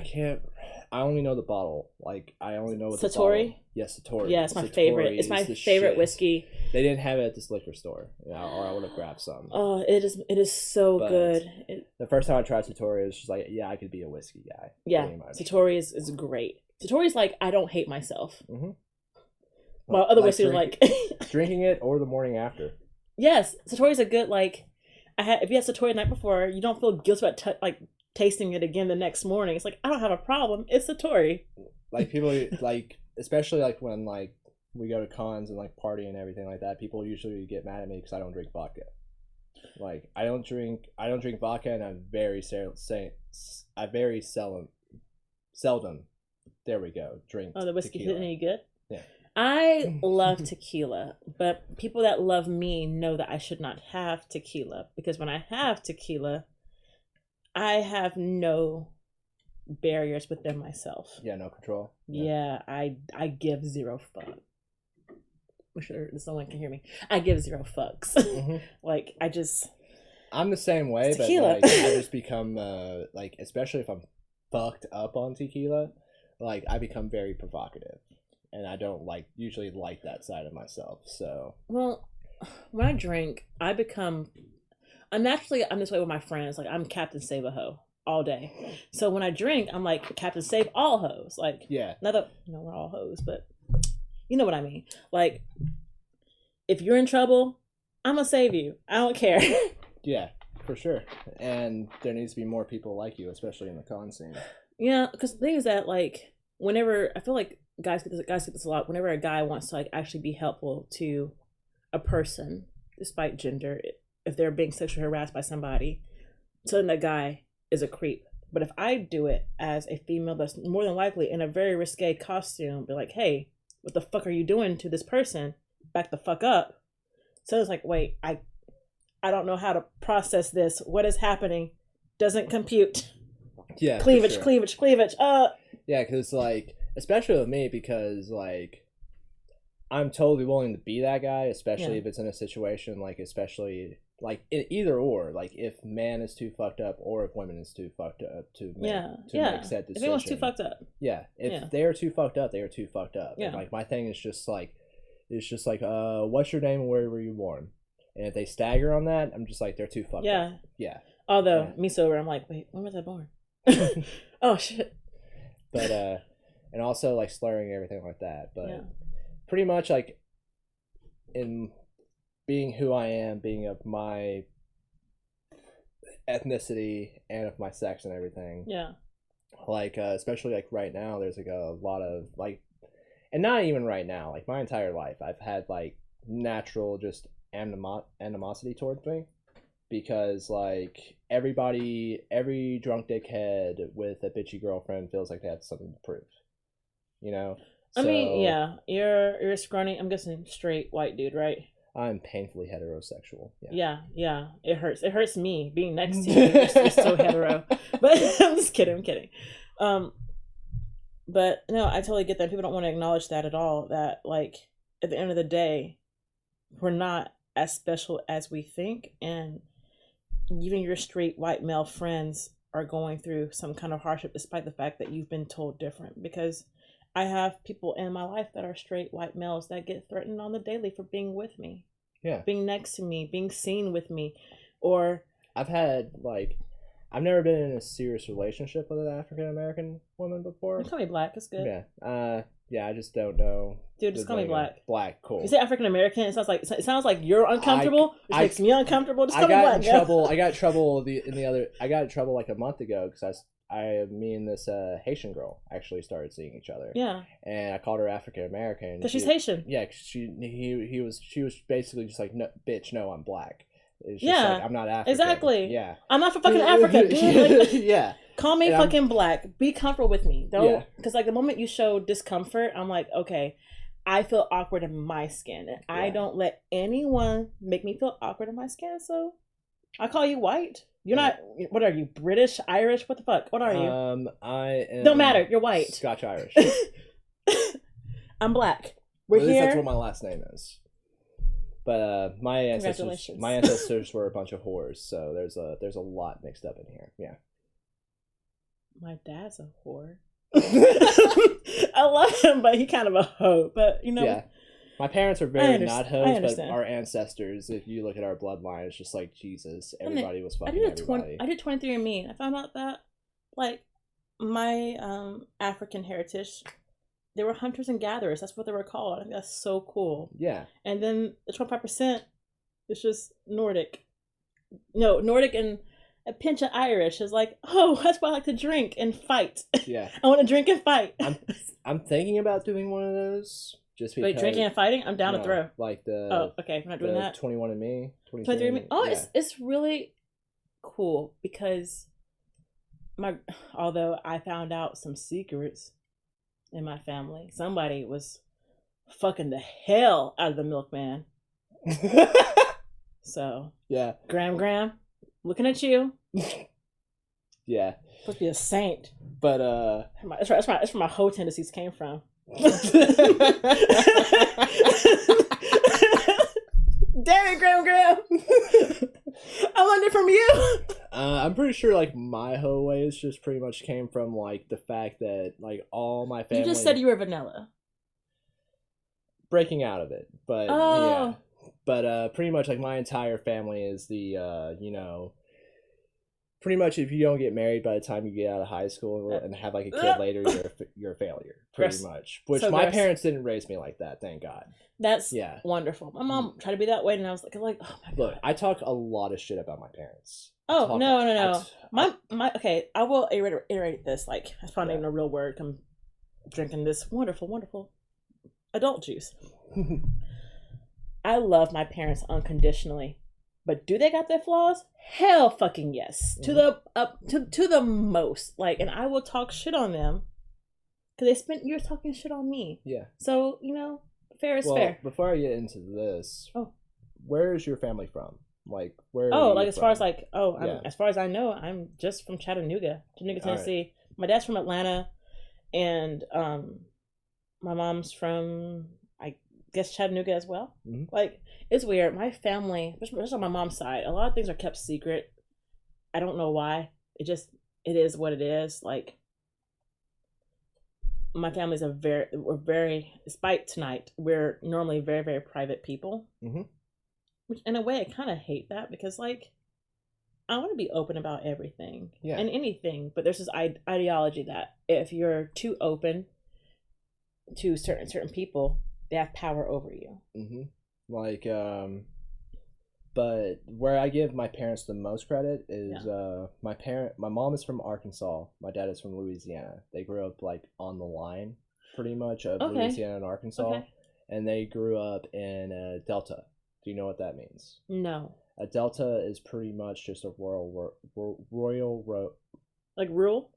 I only know the bottle. Like I only know what Satori? the bottle. Yes, Satori. Yeah, it's my favorite. It's my favorite whiskey. They didn't have it at this liquor store, or I would have grabbed some. Oh, it is so good. The first time I tried Satori, it was just like, yeah, I could be a whiskey guy. Yeah, Satori is great. Satori's like, I don't hate myself. Mm-hmm. While other whiskeys are like drinking it or the morning after. Yes, Satori's a good if you had Satori the night before, you don't feel guilty about tasting it again the next morning. It's like, I don't have a problem. It's Satori. Like people especially when we go to cons and party and everything like that, people usually get mad at me because I don't drink vodka. Like I don't drink vodka, and I very seldom there we go drink. Oh, the whiskey hitting you good? Yeah. I love tequila, but people that love me know that I should not have tequila, because when I have tequila, I have no barriers within myself. Yeah, no control. Yeah, I give zero fuck. I'm sure someone can hear me. I give zero fucks. Mm-hmm. I'm the same way, but I just become especially if I'm fucked up on tequila, I become very provocative. And I don't usually like that side of myself. So when I drink, I'm this way with my friends. I'm Captain Save a Hoe all day. So when I drink, I'm like Captain Save all hoes. Yeah. We're all hoes, but you know what I mean. If you're in trouble, I'm gonna save you. I don't care. Yeah, for sure. And there needs to be more people like you, especially in the con scene. Yeah, because the thing is that whenever I feel like guys get this a lot. Whenever a guy wants to actually be helpful to a person, despite gender, if they're being sexually harassed by somebody, so then that guy is a creep. But if I do it as a female that's more than likely in a very risque costume, be like, hey, what the fuck are you doing to this person? Back the fuck up. So it's like, wait, I don't know how to process this. What is happening? Doesn't compute. Yeah. Cleavage. Yeah, because especially with me, because I'm totally willing to be that guy, especially if it's in a situation especially in either or, if man is too fucked up or if women is too fucked up to make said decision. If anyone's too fucked up. Yeah. If they are too fucked up, they are too fucked up. Yeah. And, my thing is just what's your name and where were you born? And if they stagger on that, I'm just they're too fucked up. Yeah. Although me sober, I'm like, wait, when was I born? Oh shit. But and also slurring and everything like that. But pretty much in being who I am, being of my ethnicity and of my sex and everything. Yeah. Especially right now, there's a lot of and not even right now, my entire life, I've had natural just animosity towards me, because like every drunk dickhead with a bitchy girlfriend feels like they have something to prove, you know. I mean, yeah, you're a scrawny. I'm guessing straight white dude, right? I'm painfully heterosexual. Yeah. It hurts. It hurts me being next to you. You're so hetero. But I'm just kidding. I'm kidding. But no, I totally get that. People don't want to acknowledge that at all. That like at the end of the day, we're not as special as we think, and even your straight white male friends are going through some kind of hardship, despite the fact that you've been told different. Because I have people in my life that are straight white males that get threatened on the daily for being with me, being next to me, being seen with me, or I've never been in a serious relationship with an African American woman before. You call me black. It's good. Yeah. I just don't know. Dude, just call me black. Black, cool. You say African American, it sounds like you're uncomfortable. Which makes me uncomfortable. Just call me black. I got in trouble I got in trouble like a month ago because me and this Haitian girl actually started seeing each other. Yeah. And I called her African American because she's Haitian. Yeah, she was basically just like, no, bitch, no, I'm black. It's just like, I'm not African. Exactly. Yeah. I'm not from fucking Africa, dude. Like, yeah. Call me fucking black. Be comfortable with me. Don't, because like the moment you show discomfort, I'm like, okay, I feel awkward in my skin. And I don't let anyone make me feel awkward in my skin. So I call you white. You're not, what are you, British, Irish? What the fuck? What are you? I am. Don't matter. You're white. Scotch Irish. I'm black. We're at least here. That's what my last name is. But my ancestors were a bunch of whores, so there's a lot mixed up in here. Yeah. My dad's a whore. I love him, but he kind of a hoe. But you know, yeah. My parents are very not hoes, but our ancestors, if you look at our bloodline, it's just like Jesus. Everybody was fucking everybody. I did 23andMe. I found out that like my African heritage, they were hunters and gatherers. That's what they were called. I think that's so cool. Yeah. And then the 25% is just Nordic. No, Nordic and a pinch of Irish is like, oh, that's why I like to drink and fight. Yeah. I want to drink and fight. I'm thinking about doing one of those. Just because. Wait, drinking and fighting? I'm down to throw. Like the. Oh, okay. We're not doing that. 21andMe. 23andMe. Oh, yeah. It's really cool because although I found out some secrets in my family, somebody was fucking the hell out of the milkman. So yeah, Graham, looking at you. Yeah, supposed to be a saint. But that's where my hoe tendencies came from. Damn it, Graham. I learned it from you. I'm pretty sure like my hoe ways just pretty much came from like the fact that like all my family. You just said you were vanilla. Breaking out of it, but yeah. But pretty much like my entire family is the pretty much if you don't get married by the time you get out of high school and have like a kid later, you're a failure. Pretty much. Which my parents didn't raise me like that, thank God. That's wonderful. My mom tried to be that way, and I was like, oh my God. Look, I talk a lot of shit about my parents. Oh no. My okay, I will iterate this. Like that's probably not even a real word. I'm drinking this wonderful adult juice. I love my parents unconditionally, but do they got their flaws? Hell, fucking yes. Mm-hmm. To the most. Like, and I will talk shit on them because they spent years talking shit on me. Yeah. So fair is fair. Before I get into this, where is your family from? Like where? As far as as far as I know, I'm just from Chattanooga, Tennessee. Right. My dad's from Atlanta, and my mom's from I guess Chattanooga as well. Mm-hmm. Like it's weird. My family, especially on my mom's side, a lot of things are kept secret. I don't know why. It is what it is. Like my family's we're very despite tonight, we're normally very, very private people. Mm-hmm. Which in a way I kind of hate that because like I want to be open about everything and anything, but there's this ideology that if you're too open to certain people, they have power over you. Mm-hmm. Like but where I give my parents the most credit is my mom is from Arkansas, my dad is from Louisiana. They grew up like on the line pretty much of Louisiana and Arkansas, and they grew up in Delta. Do you know what that means? No. A delta is pretty much just a royal Like rural?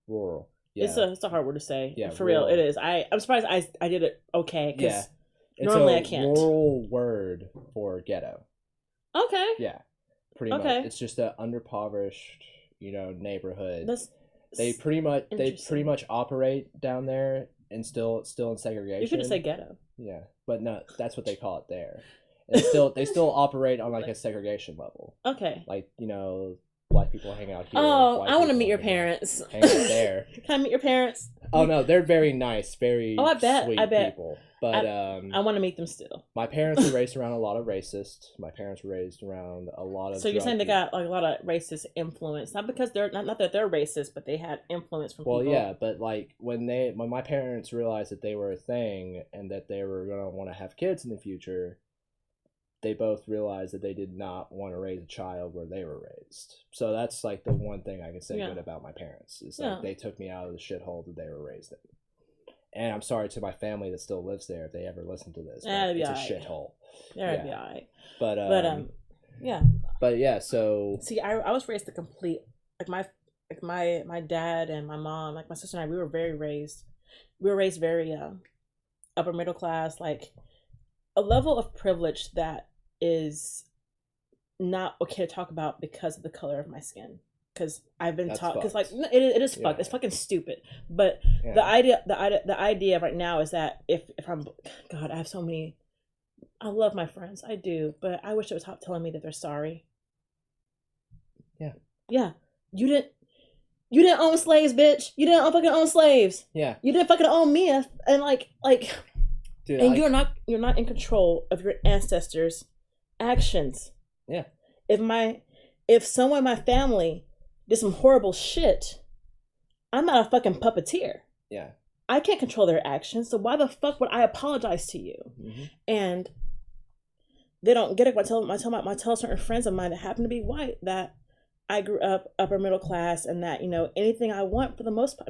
rural. Yeah. It's a hard word to say. Yeah, for real, rural. it is. I'm surprised I did it okay because Yeah. It's normally a I can't. rural word for ghetto. Okay. Yeah, pretty Okay. much. It's just an underpoverished, neighborhood. They pretty much operate down there and still in segregation. You could just say ghetto. Yeah, but no, that's what they call it there. And they still operate on like a segregation level. Okay. Like, black people hang out here. Oh, white I want to people meet your hang out- parents. Hang out there. Can I meet your parents? Oh no, they're very nice, very Oh, I bet. sweet people. But I want to meet them still. my parents were raised around a lot of racists. My parents were raised around a lot of. So you're saying they drug got like a lot of racist influence, not because they're not that they're racist, but they had influence from Well, people. yeah, but like when my parents realized that they were a thing and that they were gonna want to have kids in the future, they both realized that they did not want to raise a child where they were raised. So that's like the one thing I can say good about my parents is like they took me out of the shithole that they were raised in. And I'm sorry to my family that still lives there if they ever listen to this. But it's a shithole. That'd be alright. But yeah. But yeah, so see, I was raised the complete my dad and my mom, like my sister and I, we were raised very upper middle class, like a level of privilege that is not okay to talk about because of the color of my skin. Because I've been taught, because like it is fucked. It's fucking stupid. But the idea right now is that if I'm, God, I have so many. I love my friends, I do, but I wish they would stop telling me that they're sorry. Yeah. You didn't own slaves, bitch. You didn't fucking own slaves. Yeah. You didn't fucking own me, and like. Dude, and you're not in control of your ancestors' actions. Yeah. If someone in my family did some horrible shit, I'm not a fucking puppeteer. Yeah. I can't control their actions, so why the fuck would I apologize to you? Mm-hmm. And they don't get it. I tell certain friends of mine that happen to be white that I grew up upper middle class and that, anything I want for the most part,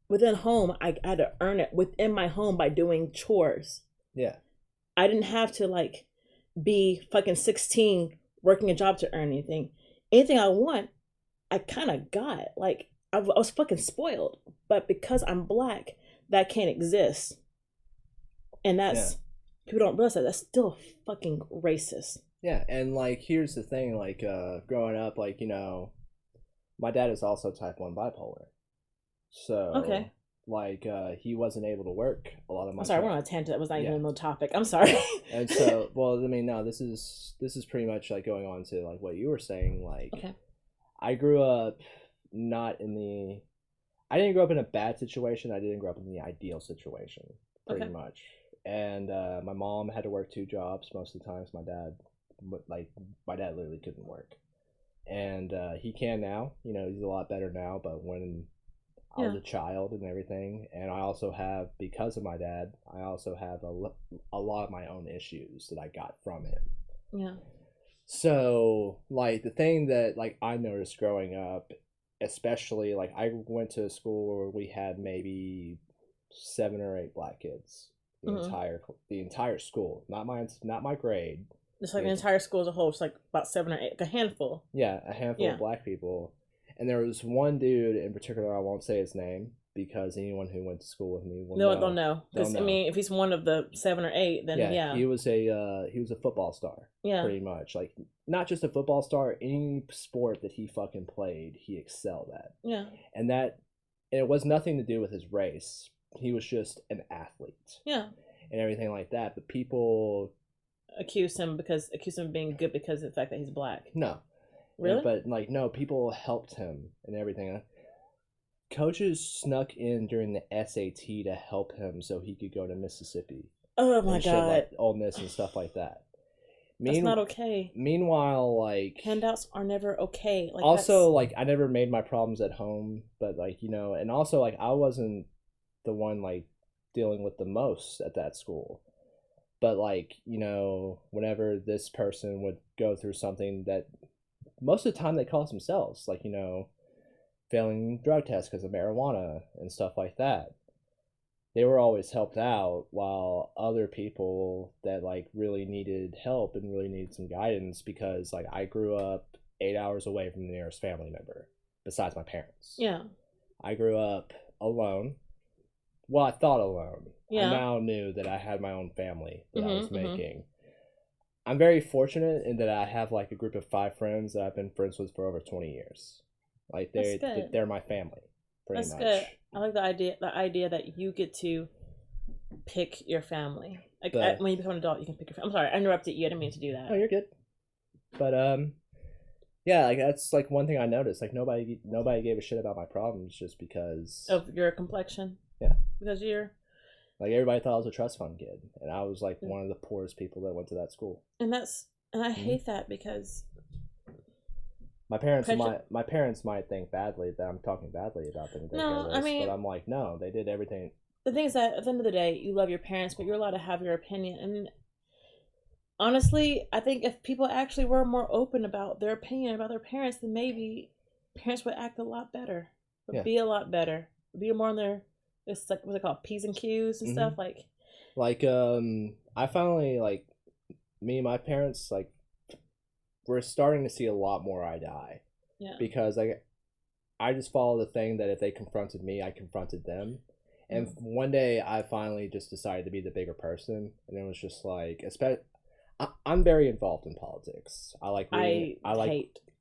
within home, I had to earn it within my home by doing chores. Yeah. I didn't have to be fucking 16 working a job to earn anything. Anything I want, I kind of got. I was fucking spoiled. But because I'm black, that can't exist. And that's, people don't realize that's still fucking racist. Yeah, and here's the thing, growing up, my dad is also type 1 bipolar. So, okay. He wasn't able to work a lot of my I'm sorry, we're on a tangent. That was not even the topic. I'm sorry. And so, well, no, this is pretty much going on to what you were saying. Okay. I grew up I didn't grow up in a bad situation. I didn't grow up in the ideal situation, pretty much. And my mom had to work 2 jobs most of the times. My dad literally couldn't work, and he can now. He's a lot better now. But when I was a child and everything, and I also have, because of my dad, I also have a lot of my own issues that I got from him. Yeah. So the thing that I noticed growing up, especially I went to a school where we had maybe 7 or 8 black kids. The entire school, not my grade. It's the entire school as a whole. It's about 7 or 8, a handful. Yeah, a handful of black people. And there was one dude in particular, I won't say his name, because anyone who went to school with me will know. They'll know. Because, if he's one of the 7 or 8, then yeah. He was a football star. Yeah. Pretty much. Not just a football star, any sport that he fucking played, he excelled at. Yeah. And it was nothing to do with his race. He was just an athlete. Yeah. And everything like that. But people accuse him of being good because of the fact that he's black. No. Really? But no, people helped him and everything. Coaches snuck in during the SAT to help him so he could go to Mississippi. Oh my God. Ole Miss and stuff like that. That's not okay. Meanwhile, handouts are never okay. Also, I never made my problems at home, but and also I wasn't the one dealing with the most at that school. But whenever this person would go through something that most of the time they cause themselves, failing drug tests because of marijuana and stuff like that. they were always helped out, while other people that like really needed help and really needed some guidance, because like I grew up 8 hours away from the nearest family member besides my parents. Yeah. I grew up alone. Well, I thought alone. Yeah. I now knew that I had my own family that I was Mm-hmm. making. I'm very fortunate in that I have like a group of 5 friends that I've been friends with for over 20 years. Like they're my family, pretty That's much. good. I like the idea that you get to pick your family. Like when you become an adult, you can pick your family. I'm sorry, I interrupted you. I didn't mean to do that. Oh, you're good. But yeah, like that's like one thing I noticed. Like nobody gave a shit about my problems just because of your complexion. Yeah. Because you're like everybody thought I was a trust fund kid, and I was like one of the poorest people that went to that school. And I hate that because my parents might think badly that I'm talking badly about them. No, I mean, but I'm like, no, they did everything. The thing is that at the end of the day, you love your parents, but you're allowed to have your opinion. And honestly, I think if people actually were more open about their opinion about their parents, then maybe parents would act a lot better, would be a lot better, would be more on their, it's like what's it called, P's and Q's and stuff like. I finally like me and my parents like we're starting to see a lot more eye to eye. Yeah. Because I just follow the thing that if they confronted me, I confronted them. And one day I finally just decided to be the bigger person, and it was just like, I'm very involved in politics. I like reading.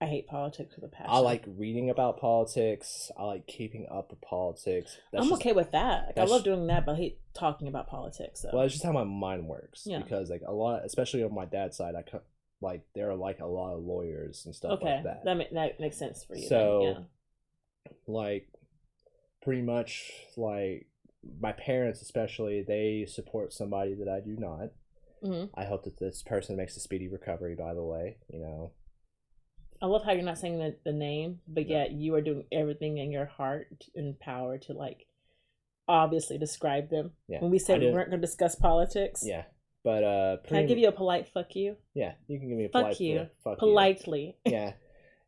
I hate politics with a passion. I like reading about politics. I like keeping up with politics. I'm okay with that. Like, I love doing that, but I hate talking about politics. So. Well, it's just how my mind works. Yeah. Because like a lot, especially on my dad's side, like there are like a lot of lawyers and stuff like that. That makes sense for you. So, then. Yeah. Like, pretty much like my parents, especially, they support somebody that I do not. I hope that this person makes a speedy recovery. By the way, I love how you're not saying the name, but yet you are doing everything in your heart and power to like obviously describe them. Yeah. When we said we weren't going to discuss politics. Yeah. But can I give you a polite fuck you? Yeah, you can give me a fuck you. Politely. Yeah.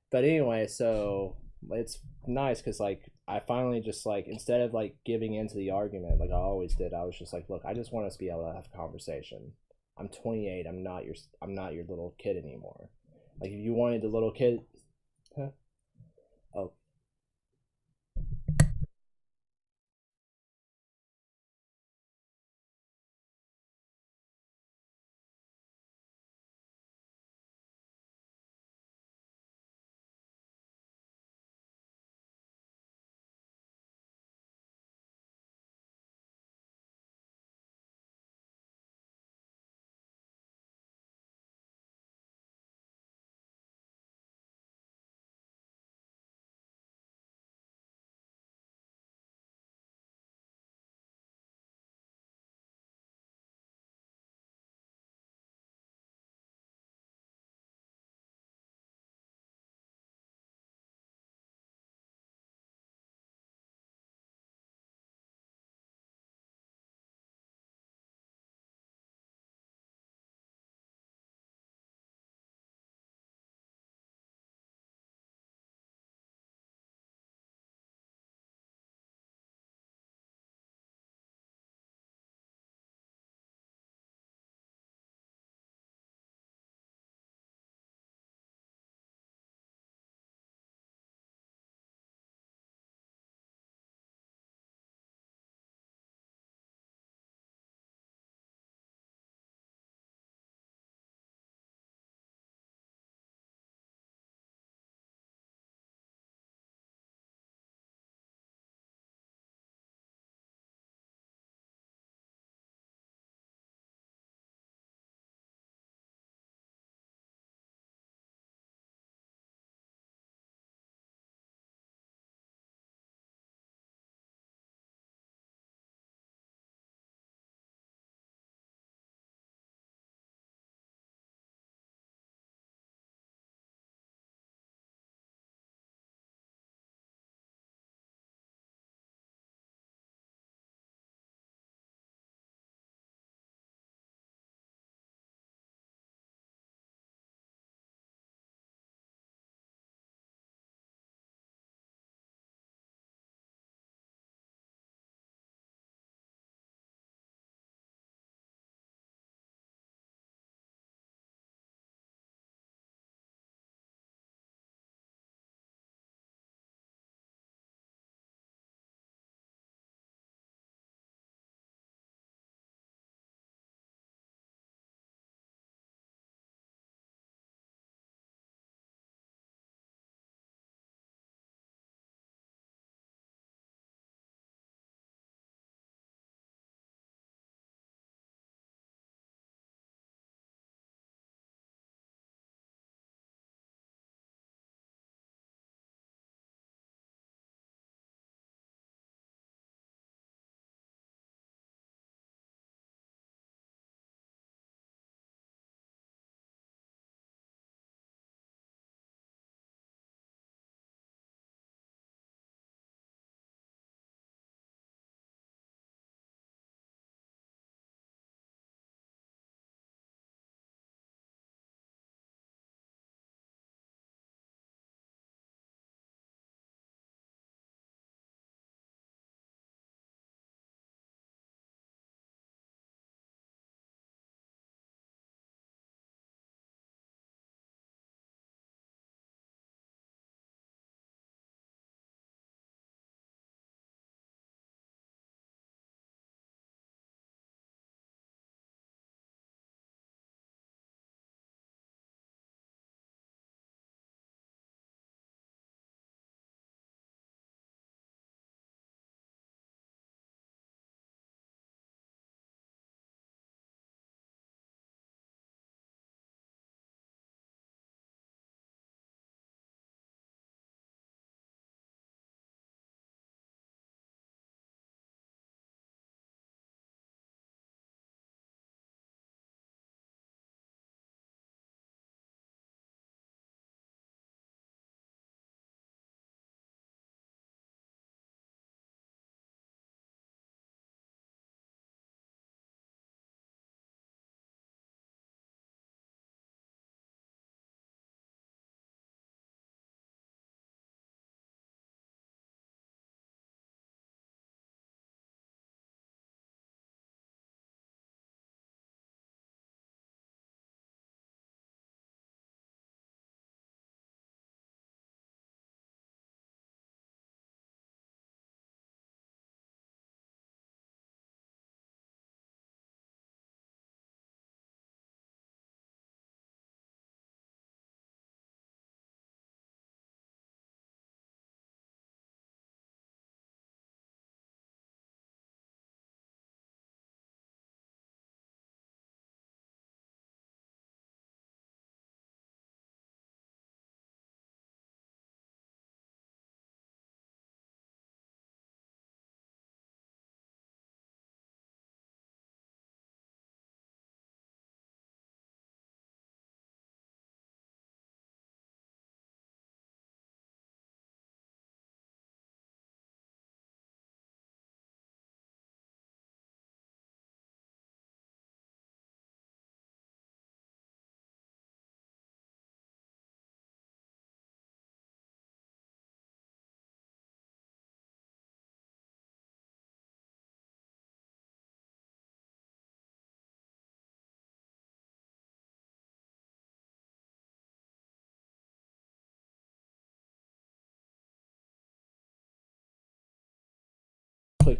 But anyway, so it's nice because like I finally just like, instead of like giving into the argument like I always did, I was just like, look, I just want us to be able to have a conversation. I'm 28. I'm not your little kid anymore. Like if you wanted the little kid, oh,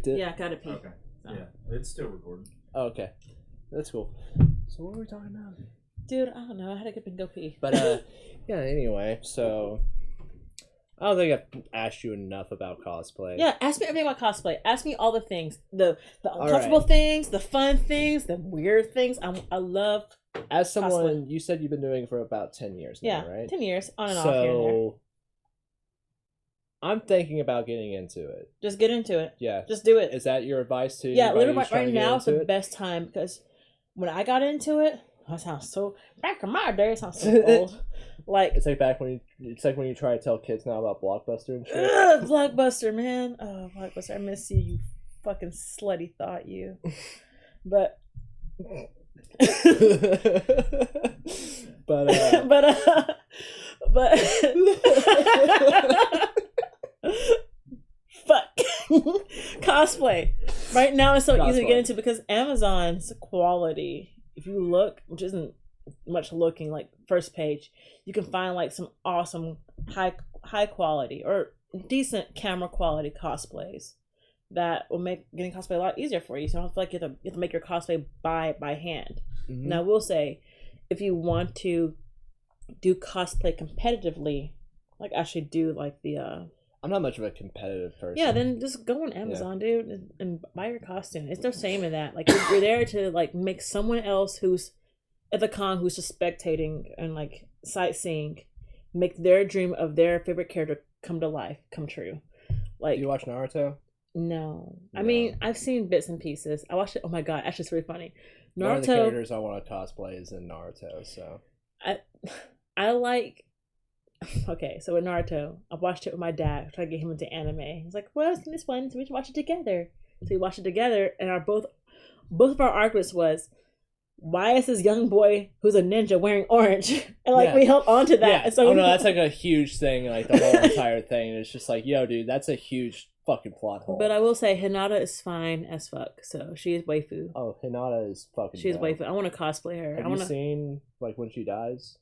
liked it. Yeah, gotta pee. Okay. So. Yeah, it's still recording. Oh, okay, that's cool. So what were we talking about? Dude, I don't know. I had to get up and go pee. But yeah. Anyway, so I don't think I've asked you enough about cosplay. Yeah, ask me everything about cosplay. Ask me all the things, the uncomfortable things, the fun things, the weird things. I love. As someone, cosplay. you said you've been doing it for about 10 years now, right? 10 years on and off here and there. So I'm thinking about getting into it. Just get into it. Yeah. Just do it. Is that your advice to Yeah, anybody literally who's trying right to get now is into the it? best time because when I got into it, I sound so back in my day. It sounds so old. Like It's like when you try to tell kids now about Blockbuster and shit. Blockbuster, man. Oh, Blockbuster, I miss you, you fucking slutty thought, you. But but fuck cosplay right now is so easy to get into because Amazon's quality, if you look, which isn't much looking, like first page, you can find like some awesome high quality or decent camera quality cosplays that will make getting cosplay a lot easier for you. So I don't feel like you have to make your cosplay by hand. Mm-hmm. Now I will say, if you want to do cosplay competitively, like actually do like the I'm not much of a competitive person. yeah, then just go on Amazon, dude, and buy your costume. It's no shame in that. Like you're there to like make someone else who's at the con, who's just spectating and like sightseeing, make their dream of their favorite character come to life, come true. Like, Do you watch Naruto? No. I No. mean, I've seen bits and pieces. I watched it. Oh my god, actually, it's really funny. One of the Naruto. characters I want to cosplay is in Naruto, so. I like. Okay, so with Naruto, I watched it with my dad. Tried to get him into anime. He's like, "Well, I've seen this one, so we should watch it together." So we watched it together, and both of our arguments was, why is this young boy who's a ninja wearing orange? And like we held on to that. Yeah. And so oh no, that's like a huge thing. Like the whole entire thing. It's just like, yo, dude, that's a huge fucking plot hole. But I will say, Hinata is fine as fuck. So she is waifu. Oh, Hinata is fucking. She is dope. waifu. I want to cosplay her. Have you seen like when she dies?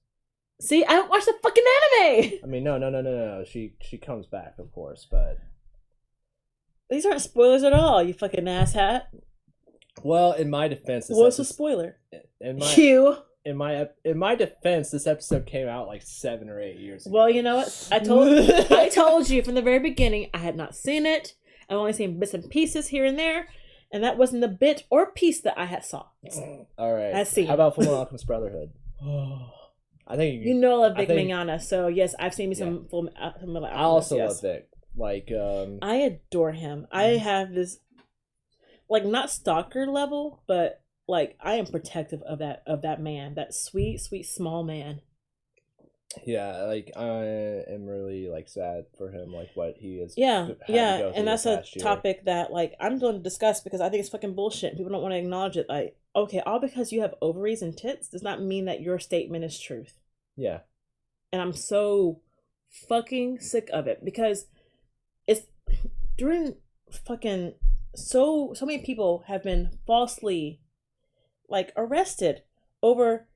See, I don't watch the fucking anime. I mean, no. She comes back, of course, but These aren't spoilers at all. You fucking asshat. well, in my defense, What's a spoiler? in my You. in my defense, this episode came out like 7 or 8 years ago. Well, you know what? I told you from the very beginning I had not seen it. I've only seen bits and pieces here and there, and that wasn't the bit or piece that I had saw. All right. I see. How about Full Alchemist Brotherhood? I think You know I love Vic I think- Mignogna, so yes, I've seen me some Full Metal I also Alchemist, love Vic. Like I adore him. I have this, like, not stalker level, but like I am protective of that man, that sweet small man. yeah, like I am really like sad for him, like what he is. Yeah, had to yeah, go through and that's the a past year. topic that like I'm going to discuss because I think it's fucking bullshit. People don't want to acknowledge it. Like, okay, all because you have ovaries and tits does not mean that your statement is truth. Yeah. And I'm so fucking sick of it because it's during fucking so many people have been falsely like arrested over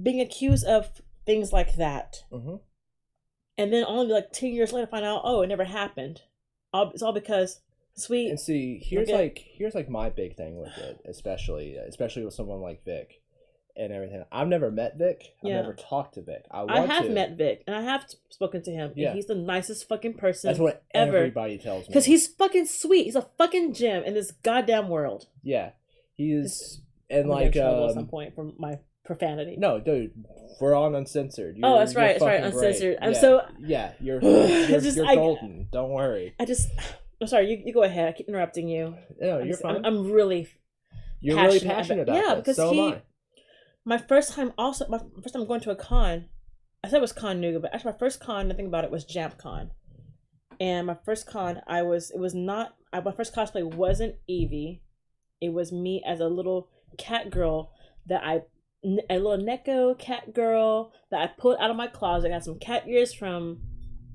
being accused of things like that. Mm-hmm. And then only like 10 years later find out, oh, it never happened. It's all because sweet. And see, here's like my big thing with it, especially with someone like Vic and everything. I've never met Vic. I've Yeah. never talked to Vic. I have met Vic and I have spoken to him. Yeah. And he's the nicest fucking person That's what ever. everybody tells me. Because he's fucking sweet. He's a fucking gem in this goddamn world. Yeah, he's and I'm gonna like get in trouble at some point from my profanity. no, dude, we're on Uncensored. Oh, that's right. That's right. fucking Uncensored. great. I'm yeah. so. Yeah, you're Just- you're I- golden. Don't worry. I'm sorry. You go ahead. I keep interrupting you. No, you're fine. I'm really. You're really passionate passionate about- about yeah, this. because So am I. my first time going to a con, I said it was Con Nuga, but actually my first con, I think about it, was Jamp Con. And my first con, my first cosplay wasn't Eevee. It was me as a little cat girl a little Neko cat girl that I pulled out of my closet. I got some cat ears from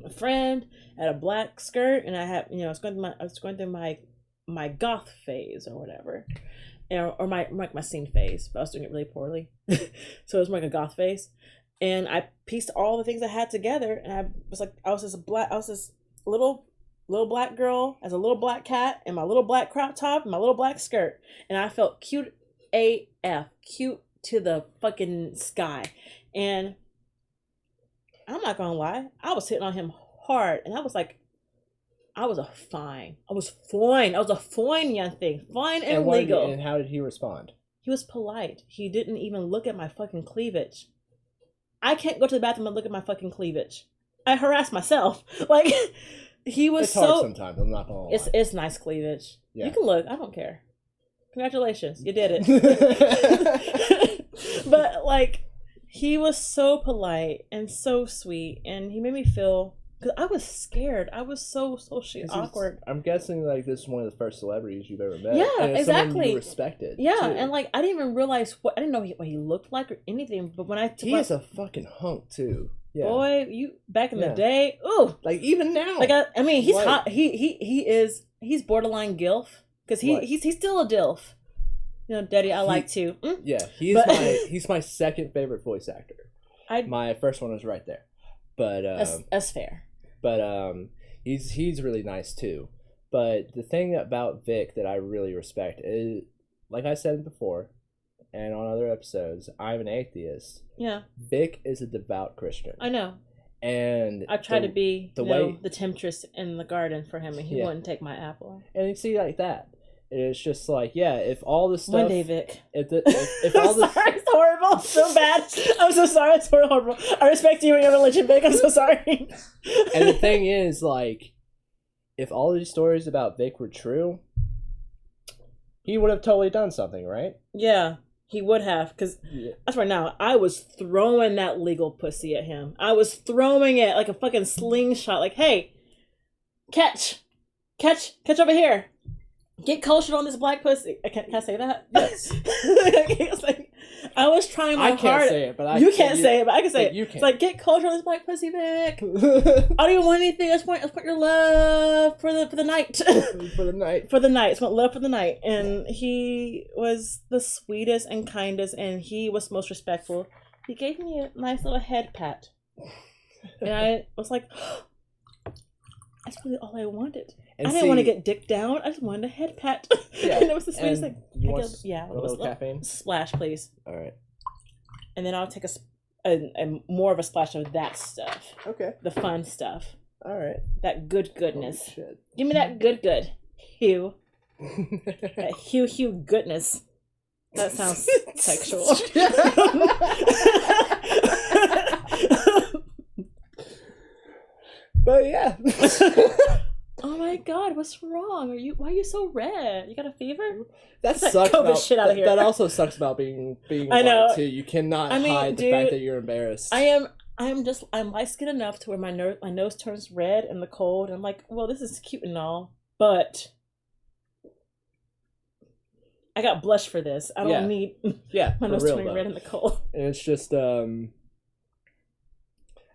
a friend, I had a black skirt, and I had, I was going through my goth phase or whatever. Or my scene phase, but I was doing it really poorly. So it was more like a goth phase. And I pieced all the things I had together, and I was this little little black girl as a little black cat in my little black crop top and my little black skirt. And I felt cute AF. Cute to the fucking sky. And I'm not gonna lie, I was hitting on him hard. And I was like, I was a fine young thing. Fine and legal. And how did he respond? He was polite. He didn't even look at my fucking cleavage. I can't go to the bathroom and look at my fucking cleavage. I harass myself. Like, he was it's hard sometimes, I'm not gonna lie. It's nice cleavage. Yeah. You can look, I don't care. Congratulations, you did it. But like, he was so polite and so sweet, and he made me feel, because I was scared. I was so socially awkward. I'm guessing like this is one of the first celebrities you've ever met. Yeah, and exactly. You respected. Yeah, too. And like I didn't even realize what I didn't know what he looked like or anything. But when he is a fucking hunk too. Yeah. Boy, you back in the day, ooh, like even now. Like I mean, he's hot. He's borderline gilf because he's still a dilf. You know, Daddy, I like to. Yeah, he's my second favorite voice actor. My first one was right there, but that's fair. But he's really nice too. But the thing about Vic that I really respect is, like I said before, and on other episodes, I'm an atheist. Yeah. Vic is a devout Christian. I know. And I tried to be the temptress in the garden for him, and he wouldn't take my apple. And you see like that. It's just like, yeah, if all this stuff... One day, Vic. If all this... Sorry, it's horrible. It's so bad. I'm so sorry. It's horrible. I respect you and your religion, Vic. I'm so sorry. And the thing is, like, if all these stories about Vic were true, he would have totally done something, right? Yeah, he would have. Because that's right now, I was throwing that legal pussy at him. I was throwing it like a fucking slingshot. Like, hey, catch over here. Get cultured on this black pussy. Can I say that? Yes. I was trying my hard. I can't say it, but you can't say it, but I can say it. You can. It's like, get cultured on this black pussy, Vic. I don't even want anything. I just want your love for the night. For the night. For the night. I just want love for the night. And he was the sweetest and kindest, and he was most respectful. He gave me a nice little head pat. And I was like, that's really all I wanted. And I didn't want to get dick down. I just wanted a head pat. Yeah. And it was the sweetest thing. You want a little caffeine? Splash, please. All right. And then I'll take a more of a splash of that stuff. Okay. The fun stuff. All right. That goodness. Oh, shit. Give me that good. Hugh. That Hugh goodness. That sounds sexual. But yeah. Oh my God, what's wrong? Why are you so red? You got a fever? That sucks. COVID shit out of here. That also sucks about being I know. white too. You cannot hide the fact that you're embarrassed. I'm light skinned enough to where my nose turns red in the cold. And I'm like, well, this is cute and all, but I got blush for this. I don't need my nose turning red in the cold. And it's just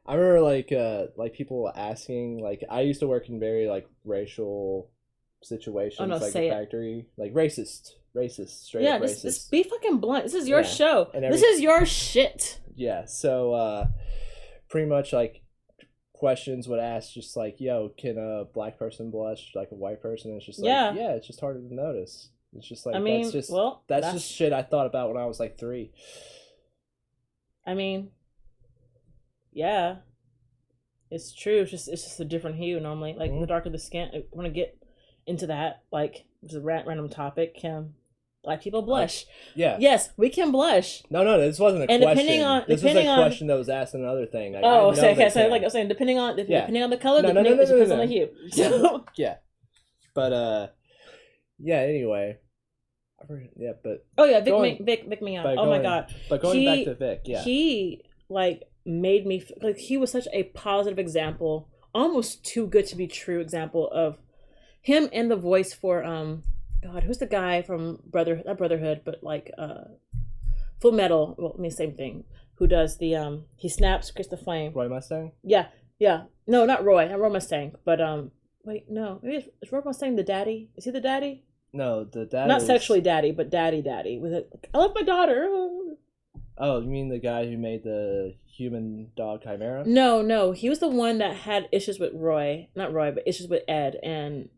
I remember like people asking, like I used to work in very like racial situations, like a factory, like racist, straight up racist. Just be fucking blunt. This is your show. This is your shit. Yeah. So pretty much like questions would ask just like, yo, can a black person blush like a white person? And it's just like, it's just harder to notice. It's just like, that's just shit I thought about when I was like 3. I mean, yeah, it's true. It's just a different hue normally. Like the darker the skin. I want to get into that. Like it's a random topic. Can black people blush? Yes, we can blush. No, this wasn't a question. This was a question that was asked in another thing. Like, so like I was saying, depending on the color, it depends on the hue. So. Yeah, but anyway. But Vic me out. Oh my God! But going back to Vic, he like made me like he was such a positive example, almost too good to be true example of him and the voice for God, who's the guy from Brotherhood, but like Full Metal. Well, I mean same thing. Who does the he snaps, creates the flame. Roy Mustang. Yeah. No, not Roy Mustang, but wait, no, maybe is Roy Mustang the daddy? Is he the daddy? No, the daddy. Not sexually daddy, but daddy. With it, I love my daughter. Oh, you mean the guy who made the human dog chimera? No, he was the one that had issues with not Roy, but issues with Ed, and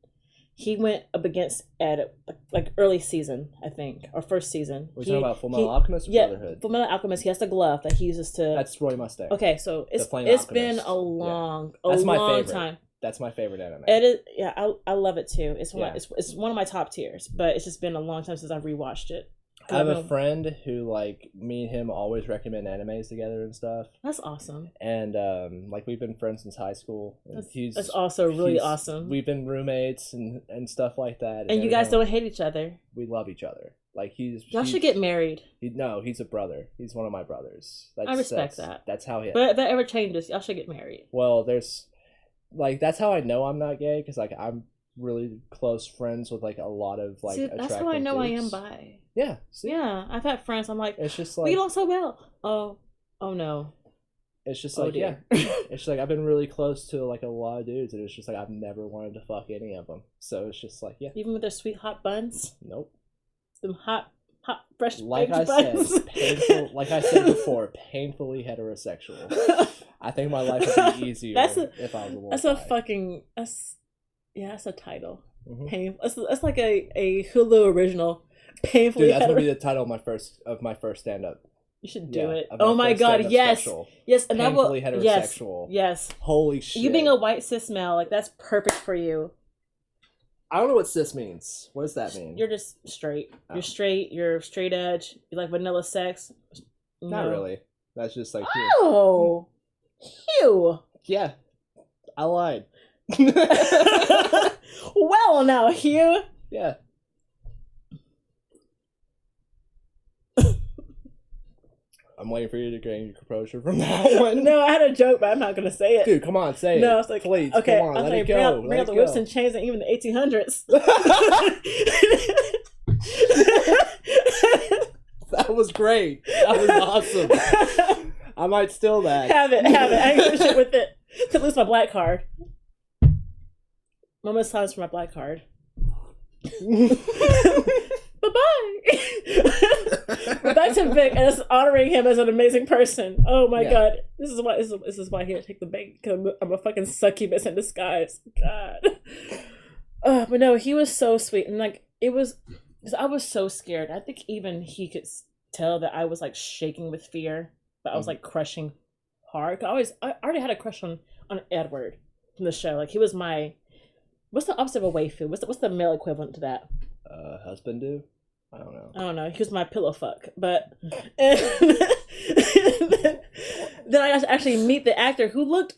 he went up against Ed like early season, I think, or first season. We're talking about Fullmetal Alchemist or Brotherhood? Fullmetal Alchemist. He has the glove that he uses to. That's Roy Mustang. Okay, so it's been a long time. That's my favorite anime. It is, yeah, I love it too. It's one of my top tiers, but it's just been a long time since I've rewatched it. I have a friend who, like, me and him always recommend animes together and stuff. That's awesome. And, like, we've been friends since high school. That's also really awesome. We've been roommates and stuff like that. And you guys don't hate each other. We love each other. Like, y'all should get married. No, he's a brother. He's one of my brothers. I respect that. That's how he... But if that ever changes, y'all should get married. Well, there's... Like, that's how I know I'm not gay, because, like, I'm really close friends with, like, a lot of, like, attractive that's how I know dudes. I am bi. Yeah. See? Yeah, I've had friends. I'm like, it's just like, we get along so well. Oh no. It's just like, dear. It's just like I've been really close to like a lot of dudes, and it's just like I've never wanted to fuck any of them. So it's just like, yeah. Even with their sweet hot buns. Nope. Some hot fresh like I buns. said, painful. Like I said before, painfully heterosexual. I think my life would be easier if I was a woman. That's a title. Mm-hmm. Painful. That's like a Hulu original. Painfully. Dude, that's gonna be the title of my first stand up. You should do it. Oh my god, yes. Special. Yes, and painfully that will heterosexual. Yes. Holy shit. You being a white cis male, like that's perfect for you. I don't know what cis means. What does that mean? You're just straight. Oh. You're straight. You're straight edge. You like vanilla sex. Not really. That's just like oh, Hugh. Yeah, I lied. Well, now Hugh. Yeah. I'm waiting for you to gain your composure from that one. No, I had a joke, but I'm not gonna say it. Dude, come on, say it. No, it's like, please, okay, come on, let it go. Bring out the whips and chains, and even the 1800s. That was great. That was awesome. I might steal that. Have it. I ain't gonna shit with it. To lose my black card. Moment of silence for my black card. Bye-bye. We're back to Vic and it's honoring him as an amazing person. Oh my god. This is why he had to take the bait, because I'm a fucking succubus in disguise. God. But no, he was so sweet. And like, it was, because I was so scared. I think even he could tell that I was like shaking with fear, but I was like crushing hard. I already had a crush on Edward from the show. Like, he was my, what's the opposite of a waifu? What's the male equivalent to that? Husband do? I don't know. He was my pillow fuck. But then I actually meet the actor who looked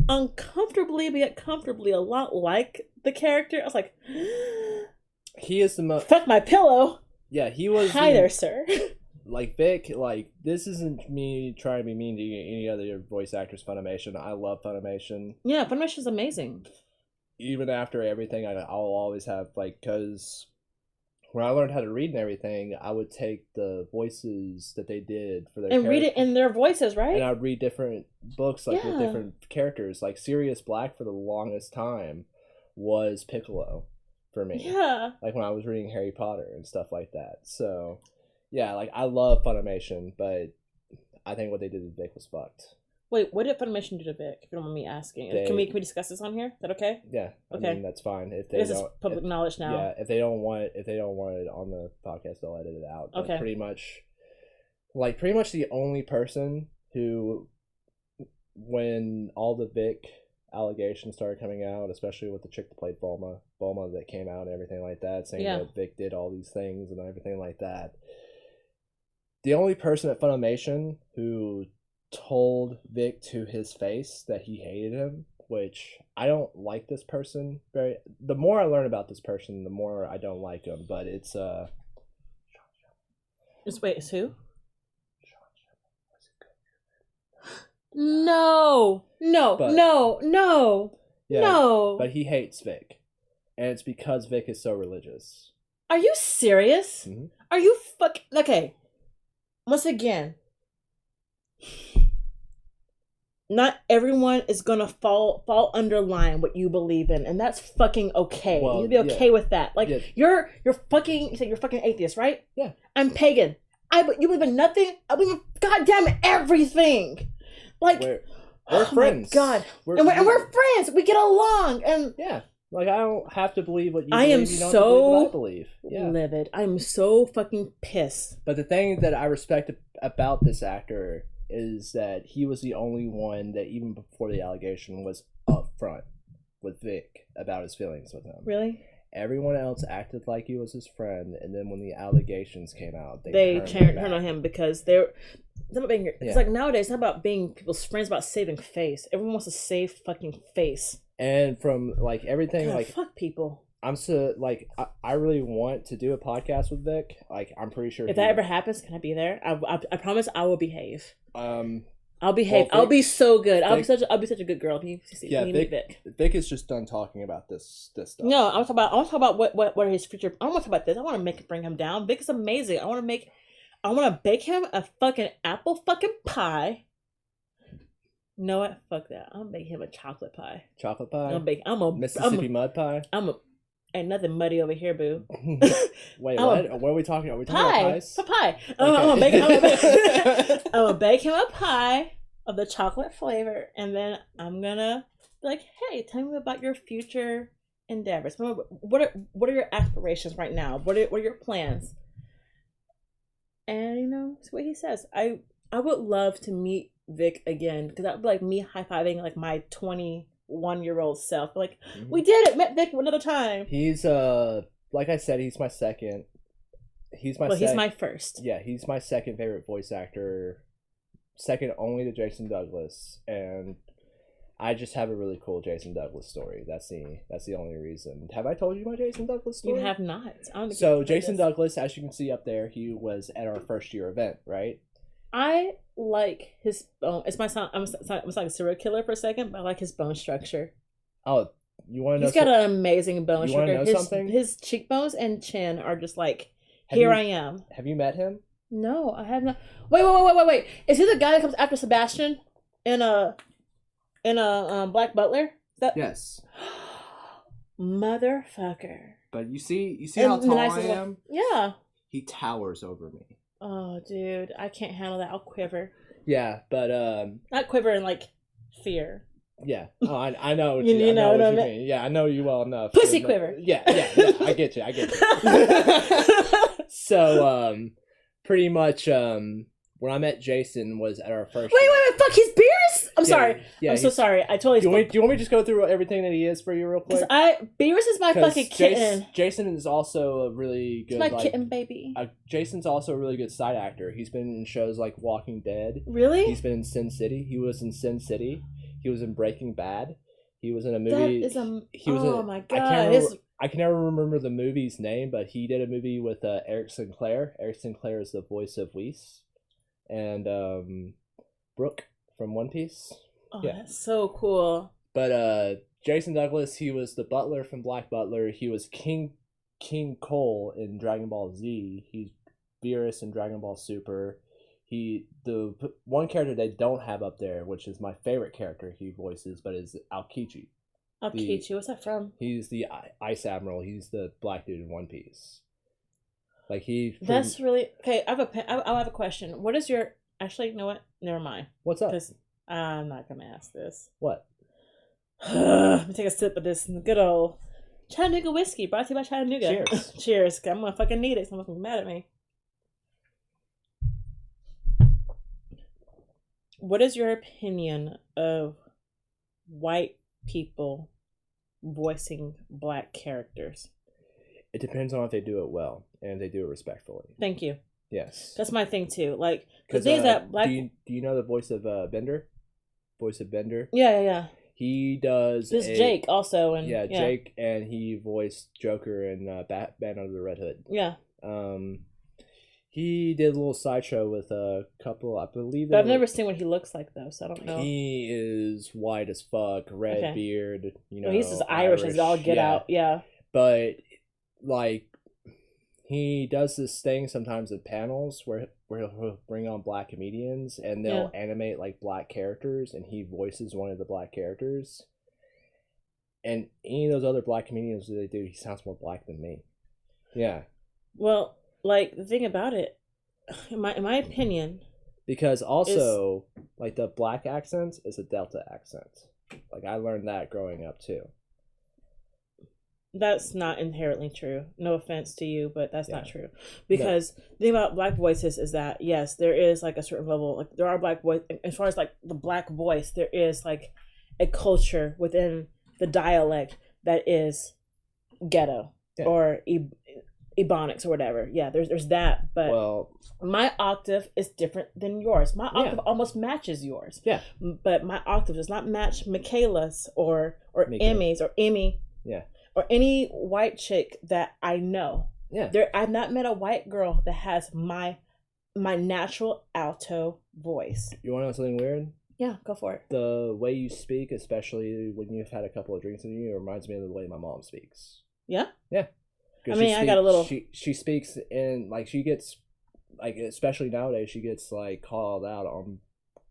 uncomfortably, but yet comfortably a lot like the character. I was like, he is the most. Fuck my pillow. Yeah, he was. Hi there, sir. Like, Vic, like, this isn't me trying to be mean to any other voice actors. Funimation. I love Funimation. Yeah, Funimation's amazing. Even after everything, I'll always have, like, because when I learned how to read and everything, I would take the voices that they did for their and read it in their voices, right? And I'd read different books, like, with different characters. Like, Sirius Black for the longest time was Piccolo for me. Yeah. Like, when I was reading Harry Potter and stuff like that. So, yeah, like, I love Funimation, but I think what they did with Vic was fucked. Wait, what did Funimation do to Vic? If you don't mind me asking, can we discuss this on here? Is that okay? Yeah. Okay. I mean, that's fine. If they this is public knowledge now. Yeah. If they don't want it on the podcast, they'll edit it out. But okay. Pretty much the only person who, when all the Vic allegations started coming out, especially with the chick that played Bulma that came out and everything like that, saying that Vic did all these things and everything like that. The only person at Funimation who told Vic to his face that he hated him, which I don't like this person very. The more I learn about this person, the more I don't like him. But it's it's who? No. Yeah, no. But he hates Vic, and it's because Vic is so religious. Are you serious? Mm-hmm. Are you okay? Once again, not everyone is gonna fall under line what you believe in, and that's fucking okay. You'll be okay with that. Like, you're fucking. You said you're fucking atheist, right? Yeah. I'm pagan. you believe in nothing. I believe in goddamn everything. Like, We're oh friends. my God, we're friends. We get along, and yeah. Like, I don't have to believe what you I believe. am You don't so have to believe what I believe. Yeah. livid. I'm so fucking pissed. But the thing that I respect about this actor is that he was the only one that, even before the allegation, was upfront with Vic about his feelings with him. Really? Everyone else acted like he was his friend, and then when the allegations came out, They turned on him because they're not being. It's Yeah. like nowadays, it's not about being people's friends, it's about saving face. Everyone wants to save fucking face. And from like everything, God, like fuck people. I'm so like I really want to do a podcast with Vic. Like, I'm pretty sure If that ever happens, can I be there? I promise I will behave. I'll behave. Well, I'll be so good. I'll be Vic- such a good girl. yeah, Vic. Vic is just done talking about this stuff. No, I want to talk about what his future. I don't want to talk about this. I want to bring him down. Vic is amazing. I want to bake him a fucking apple fucking pie. You know what? Fuck that. I'm gonna make him a chocolate pie. Chocolate pie. Mississippi mud pie. Ain't nothing muddy over here, boo. Wait, what? What are we talking about? Are we talking about pies? Pie. Okay. I'm gonna bake him a pie of the chocolate flavor, and then I'm gonna be like, hey, tell me about your future endeavors. What are your aspirations right now? What are your plans? And that's what he says. I would love to meet Vic again, because that would be like me high-fiving like my 21-year-old self. Like, we did it, met Vic another time. He's like I said, he's my second. He's my first. Yeah, he's my second favorite voice actor, second only to Jason Douglas, and I just have a really cool Jason Douglas story. That's the only reason. Have I told you my Jason Douglas story? You have not. I don't think So Jason Douglas, as you can see up there, he was at our first year event, right? I like his bone. It's my son. I'm like a serial killer for a second, but I like his bone structure. Oh, you want to know? He's got an amazing bone You wanna structure. know something? His cheekbones and chin are just like, Have here you- I am. Have you met him? No, I have not. Wait. Is he the guy that comes after Sebastian in a Black Butler? Is that Yes. motherfucker? But you see And how the tall I nicest one- am? Yeah. He towers over me. Oh, dude, I can't handle that. I'll quiver. Yeah, but Not quiver in like fear. yeah. Oh, I know what You you, I know know what what I you mean. Yeah, I know you well enough. Pussy to- quiver. Yeah. I get you. So pretty much when I met Jason was at our first. Wait, fuck, he's Beerus? I'm sorry. Yeah, I'm so sorry. I totally. Do you want me to just go through everything that he is for you real quick? Beerus is my fucking kitten. Jason is also a really good. It's my kitten baby. Jason's also a really good side actor. He's been in shows like Walking Dead. Really? He's been in Sin City. He was in Sin City. He was in Breaking Bad. He was in a movie. My god! I can never remember the movie's name, but he did a movie with Eric Sinclair. Eric Sinclair is the voice of Whis, and Brooke from One Piece. Oh, yeah. That's so cool. But Jason Douglas, he was the butler from Black Butler. He was King Cole in Dragon Ball Z. He's Beerus in Dragon Ball Super. The one character they don't have up there, which is my favorite character he voices, but is Aokichi. Aokichi, what's that from? He's the Ice Admiral. He's the black dude in One Piece. Like That's really okay. I have a question. What is your? Actually, you know what? Never mind. What's up? Because I'm not gonna ask this. What? Let me take a sip of this good old Chattanooga whiskey brought to you by Chattanooga. Cheers. Cheers. I'm gonna fucking need it. Someone's gonna be mad at me. What is your opinion of white people voicing black characters? It depends on if they do it well and they do it respectfully. Thank you. Yes. That's my thing too. Like, the Because thing is that black. do you know the voice of Bender? Voice of Bender. Yeah. He does. This Jake also, and yeah, Jake, and he voiced Joker in Batman Under the Red Hood. Yeah. He did a little sideshow with a couple, I believe. But I've never seen what he looks like though, so I don't know. He is white as fuck, red beard. You know, well, he's just Irish as all get out. Yeah. But like, he does this thing sometimes at panels where he'll bring on black comedians and they'll animate like black characters, and he voices one of the black characters. And any of those other black comedians that they do, he sounds more black than me. Yeah. Well, like, the thing about it, in my opinion, because also like the black accent is a Delta accent. Like I learned that growing up too. that's not inherently true. No offense to you, but that's not true. Because the thing about black voices is that yes, there is like a certain level. Like there are black voice as far as like the black voice, there is like a culture within the dialect that is ghetto or ebonics or whatever. Yeah, there's that. But my octave is different than yours. My octave almost matches yours. Yeah, but my octave does not match Michaela's or Emmy's or Emmy. Yeah. Or any white chick that I know. Yeah. I've not met a white girl that has my natural alto voice. You want to know something weird? Yeah, go for it. The way you speak, especially when you've had a couple of drinks in you, reminds me of the way my mom speaks. Yeah? Yeah. I mean, I got a little... She speaks in, like, she gets, like, especially nowadays, she gets, like, called out on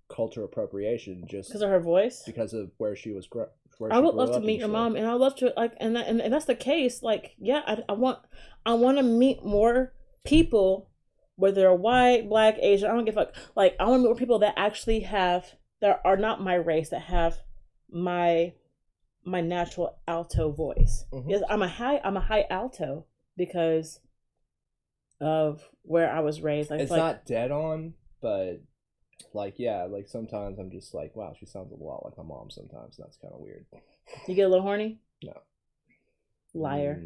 cultural appropriation just... Because of her voice? Because of where she was... I would love to meet your mom, and I love to like, and that's the case. Like, yeah, I want to meet more people, whether they're white, black, Asian. I don't give a fuck. Like, I want to meet more people that actually that are not my race, that have my natural alto voice. Mm-hmm. Yes, I'm a high alto because of where I was raised. It's like, not dead on, but. Like, yeah, like sometimes I'm just like, wow, she sounds a lot like my mom sometimes. That's kind of weird. You get a little horny? No. Liar.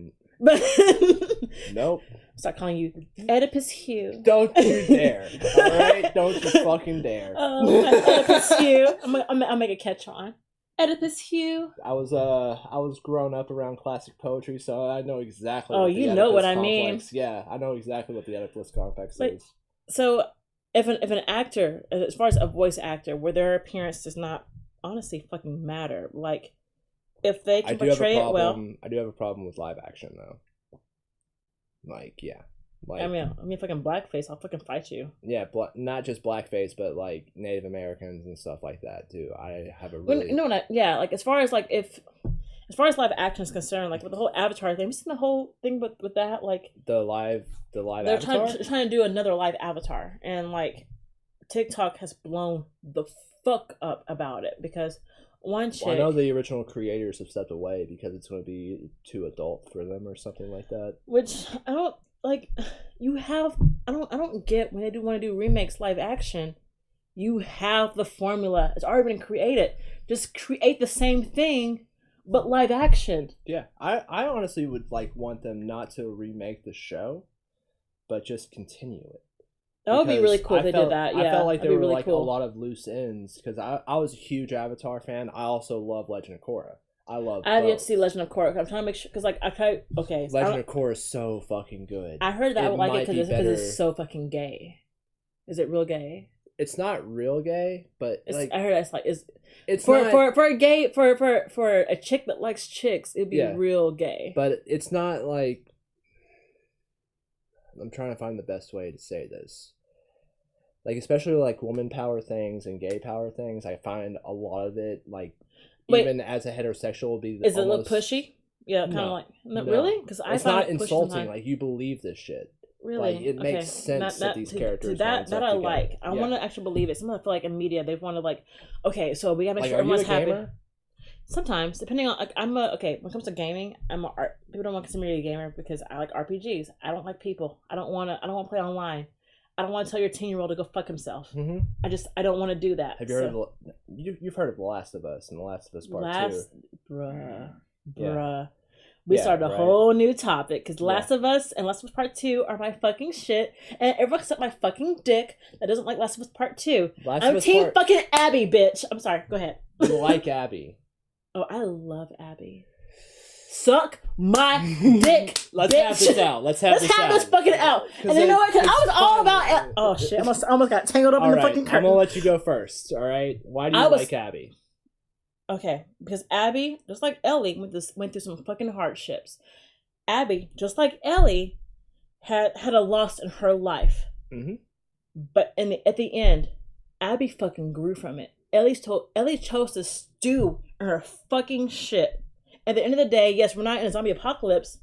Nope. Start calling you Oedipus Hugh. Don't you dare. Alright? Don't you fucking dare. Oedipus Hugh. I'll make a catch on. Oedipus Hugh. I was growing up around classic poetry, so I know exactly what the Oedipus what I mean. Yeah, I know exactly what the Oedipus complex is. So if an actor, as far as a voice actor, where their appearance does not honestly fucking matter, like if they can portray it well. I do have a problem with live action though. Like, yeah. Like, I mean, fucking blackface, I'll fucking fight you. Yeah, not just blackface, but like Native Americans and stuff like that too. I have a really like as far as live action is concerned, like with the whole Avatar thing, you seen the whole thing with that, like the live they're Avatar? trying to do another live Avatar, and like TikTok has blown the fuck up about it because one chick. Well, I know the original creators have stepped away because it's going to be too adult for them or something like that. Which I don't like. I don't get when they do want to do remakes live action. You have the formula; it's already been created. Just create the same thing. But live action. Yeah, I honestly would like want them not to remake the show, but just continue it. That would be really cool if they did that. Yeah, I felt like there were really like cool. a lot of loose ends because I was a huge Avatar fan. I also love Legend of Korra. I have yet to see Legend of Korra. I'm trying to make sure because like Legend of Korra is so fucking good. I heard that I would like it because it's so fucking gay. Is it real gay? It's not real gay, but like I heard that's like it's for not, a gay for a chick that likes chicks, it'd be real gay. But it's not like, I'm trying to find the best way to say this. Like especially like woman power things and gay power things, I find a lot of it like even as a heterosexual would be is it a little pushy? Yeah, kind of like really because it's not insulting. Like you believe this shit. Really? Like, it makes sense that these characters that I like. I want to actually believe it. Sometimes I feel like in media they want to like, okay, so we gotta make sure everyone's happy. Sometimes, depending on like, when it comes to gaming, people don't want to consider me a gamer because I like RPGs. I don't like people. I don't want to play online. I don't want to tell your 10-year-old to go fuck himself. Mm-hmm. I don't want to do that. Have you heard of you've heard of The Last of Us and The Last of Us Part 2? Bruh. Yeah. We started a whole new topic because Last of Us and Last of Us Part 2 are my fucking shit. And everyone except my fucking dick that doesn't like Last of Us Part 2. I'm team fucking Abby, bitch. I'm sorry. Go ahead. You like Abby. Oh, I love Abby. Suck my dick. Let's have this out. Let's have this fucking out. And you know what? Because I was all about... Oh, shit. I almost got tangled up in the fucking curtain. I'm going to let you go first, all right? Why do you like Abby? Okay, because Abby, just like Ellie, went through some fucking hardships. Abby, just like Ellie, had a loss in her life. Mm-hmm. But at the end, Abby fucking grew from it. Ellie chose to stew in her fucking shit. At the end of the day, yes, we're not in a zombie apocalypse.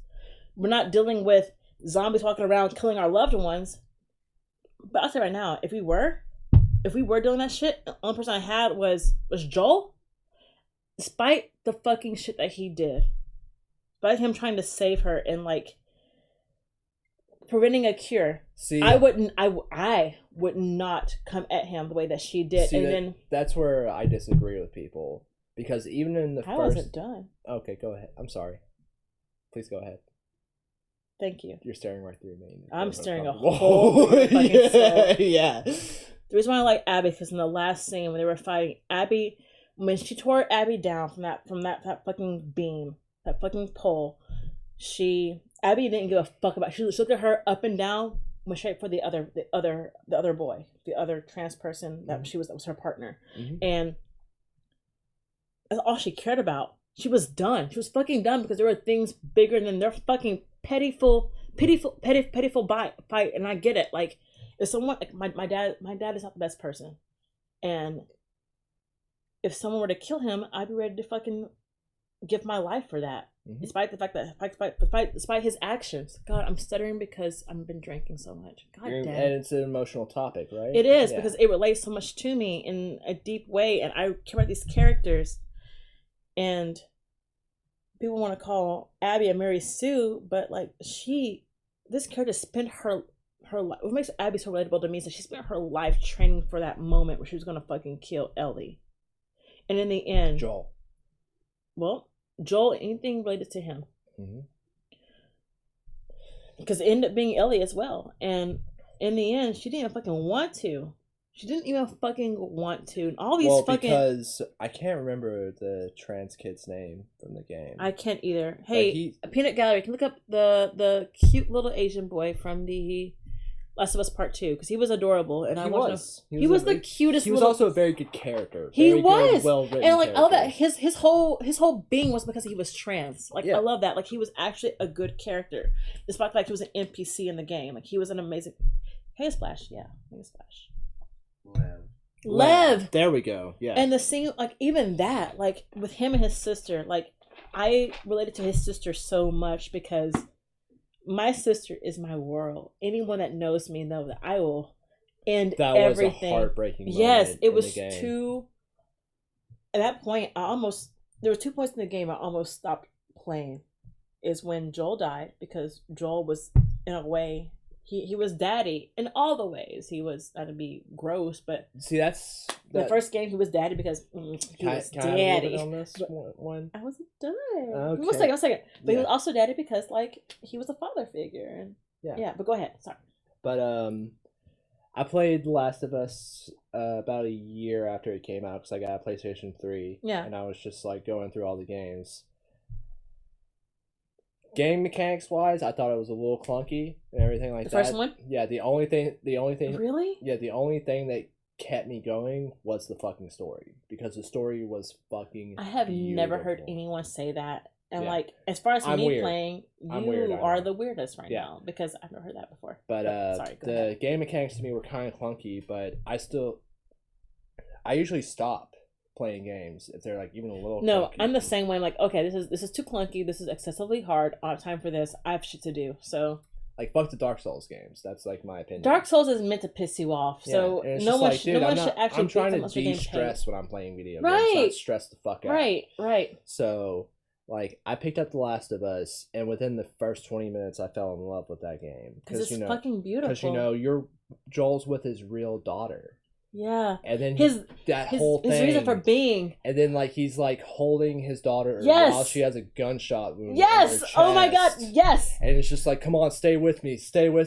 We're not dealing with zombies walking around killing our loved ones. But I'll say right now, if we were doing that shit, the only person I had was Joel. Despite the fucking shit that he did, despite him trying to save her and like preventing a cure, I would not come at him the way that she did. And then that's where I disagree with people, because even in the I first, wasn't done. Okay, go ahead. I'm sorry. Please go ahead. Thank you. You're staring right through me. I'm staring a whole fucking yeah. The reason why I like Abby, because in the last scene when they were fighting, Abby, when she tore Abby down from that fucking beam, that fucking pole, Abby didn't give a fuck about. She looked at her up and down, went straight for the other boy, the other trans person that that was her partner, and that's all she cared about. She was done. She was fucking done because there were things bigger than their fucking pitiful fight. And I get it. Like, if someone like my dad is not the best person, and if someone were to kill him, I'd be ready to fucking give my life for that. Despite the fact that despite his actions. God, I'm stuttering because I've been drinking so much. God damn. And it's an emotional topic, right? It is, because it relates so much to me in a deep way, and I care about these characters. And people want to call Abby a Mary Sue, but like this character spent her life. What makes Abby so relatable to me is that she spent her life training for that moment where she was gonna fucking kill Ellie, and in the end, Joel, anything related to him, because it ended up being Ellie as well, and in the end, she didn't even fucking want to. She didn't even fucking want to. And all these because I can't remember the trans kid's name from the game. I can't either. Hey, Peanut Gallery, can you look up the cute little Asian boy from the Last of Us Part 2, because he was adorable, and he was the cutest. He was also a very good character. He was well-written, and like character. all that. His whole being was because he was trans. Like I love that. Like he was actually a good character, despite the fact he was an NPC in the game. Like he was an amazing. Hey Splash, yeah, hey Splash. Lev. There we go. Yeah. And the scene, like even that, like with him and his sister, like I related to his sister so much because my sister is my world. Anyone that knows me know that I will end everything. Was a heartbreaking moment. Yes, it was too. At that point, there were 2 points in the game I almost stopped playing. Is when Joel died, because Joel was in a way. He was daddy in all the ways. He was, not to be gross, but see, that's the first game he was daddy because he was daddy. On this one? I wasn't done. Okay. One second. But he was also daddy because like he was a father figure, and yeah. But go ahead. Sorry. But I played The Last of Us about a year after it came out because I got a PlayStation 3. Yeah. And I was just like going through all the games. Game mechanics wise, I thought it was a little clunky and everything like that. The first one? Yeah, the only thing Really? Yeah, the only thing that kept me going was the fucking story, because the story was fucking I have never heard anyone say that. And like, as far as me playing, you are the weirdest right now, because I've never heard that before. But sorry, go the ahead. game mechanics to me were kind of clunky, but I usually stop playing games if they're like even a little clunky. I'm the same way. I'm like, okay, this is too clunky, this is excessively hard, I don't have time for this, I have shit to do. So like, fuck the Dark Souls games. That's like my opinion. Dark Souls is meant to piss you off, so no one should actually. I'm trying to de-stress when I'm playing video games, not stress the fuck out. Right. So like, I picked up The Last of Us, and within the first 20 minutes, I fell in love with that game because it's fucking beautiful. Because Joel's with his real daughter. Yeah, and then his reason for being, and then like he's like holding his daughter while she has a gunshot wound. Yes, in her chest. Oh my god, yes. And it's just like, come on, stay with me. And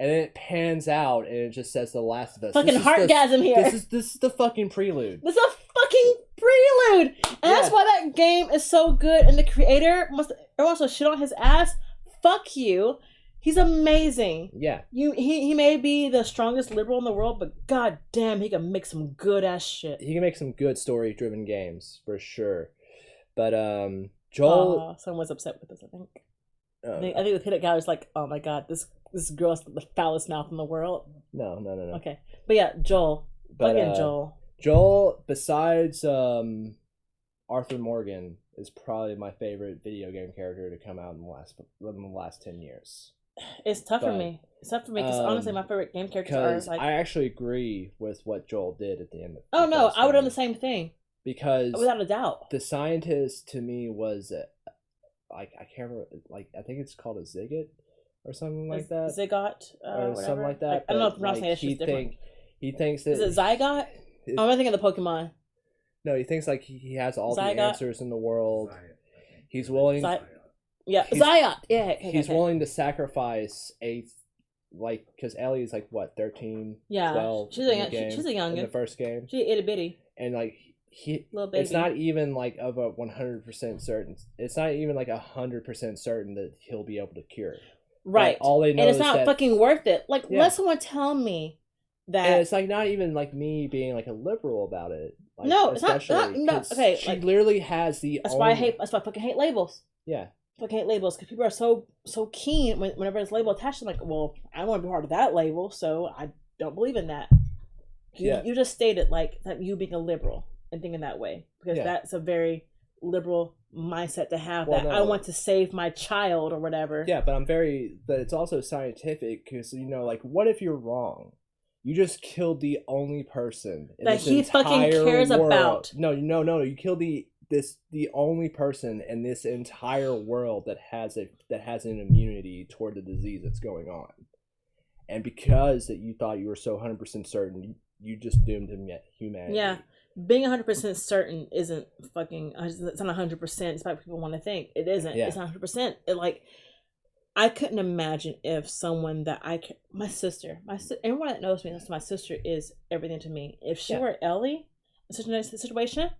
then it pans out, and it just says The Last of Us. Fucking heartgasm here. This is the fucking prelude. This is a fucking prelude, and that's why that game is so good. And the creator everyone also shit on his ass. Fuck you. He's amazing. Yeah. He may be the strongest liberal in the world, but god damn, he can make some good ass shit. He can make some good story driven games for sure. But Joel, someone's upset with this, I think. I think the Peanut Gallery's like, oh my god, this girl has the foulest mouth in the world. No. Okay. But yeah, Joel. Fucking Joel. Joel, besides Arthur Morgan, is probably my favorite video game character to come out in the last 10 years. It's tough for But, me. It's tough for me because honestly, my favorite game characters are Because like. I actually agree with what Joel did at the end. Of Oh the no, first I would have game. done the same thing Because without a doubt. the scientist to me was like I can't remember, like I think it's called a Zigot or something like that, Zygot or whatever. something like that. I don't know if but, pronunciation like, is different. he thinks that Is it Zygot? I'm not thinking of the Pokemon. No, he thinks like he has all Zygot? the answers in the world. He's willing. Yeah, he's- Zygot. Yeah, He's willing to sacrifice because Ellie is like what 13, Yeah, 12 she's in a the game, she's a in youngin. the first game, She itty bitty and like little baby. it's not even like of a 100% certain. It's not even like 100% certain that he'll be able to cure. Right. Like, all they know and it's is not that, fucking worth it. Like, Yeah. let someone tell me that. and it's like not even like me being like a liberal about it. Like, No, it's not- especially no, 'cause okay, she like, literally has the. That's why I hate. That's why I fucking hate labels. Yeah. Fucking hate labels because people are so keen whenever there's a label attached. I'm like, well, I don't want to be part of that label, so I don't believe in that. You just stated like that you being a liberal and thinking that way because that's a very liberal mindset to have. Well, that I no. want to save my child or whatever. Yeah, but but it's also scientific because like, what if you're wrong? You just killed the only person in That this he fucking entire cares world. about. No, you killed the only person in this entire world that has an immunity toward the disease that's going on, and because that you thought you were so 100% certain, you just doomed humanity. Yeah. Being 100% certain isn't fucking. It's not 100%. It's what people want to think. It isn't. Yeah. It's not 100%. I couldn't imagine if someone that my sister, everyone that knows me, that's my sister is everything to me. If she were Ellie in such a situation,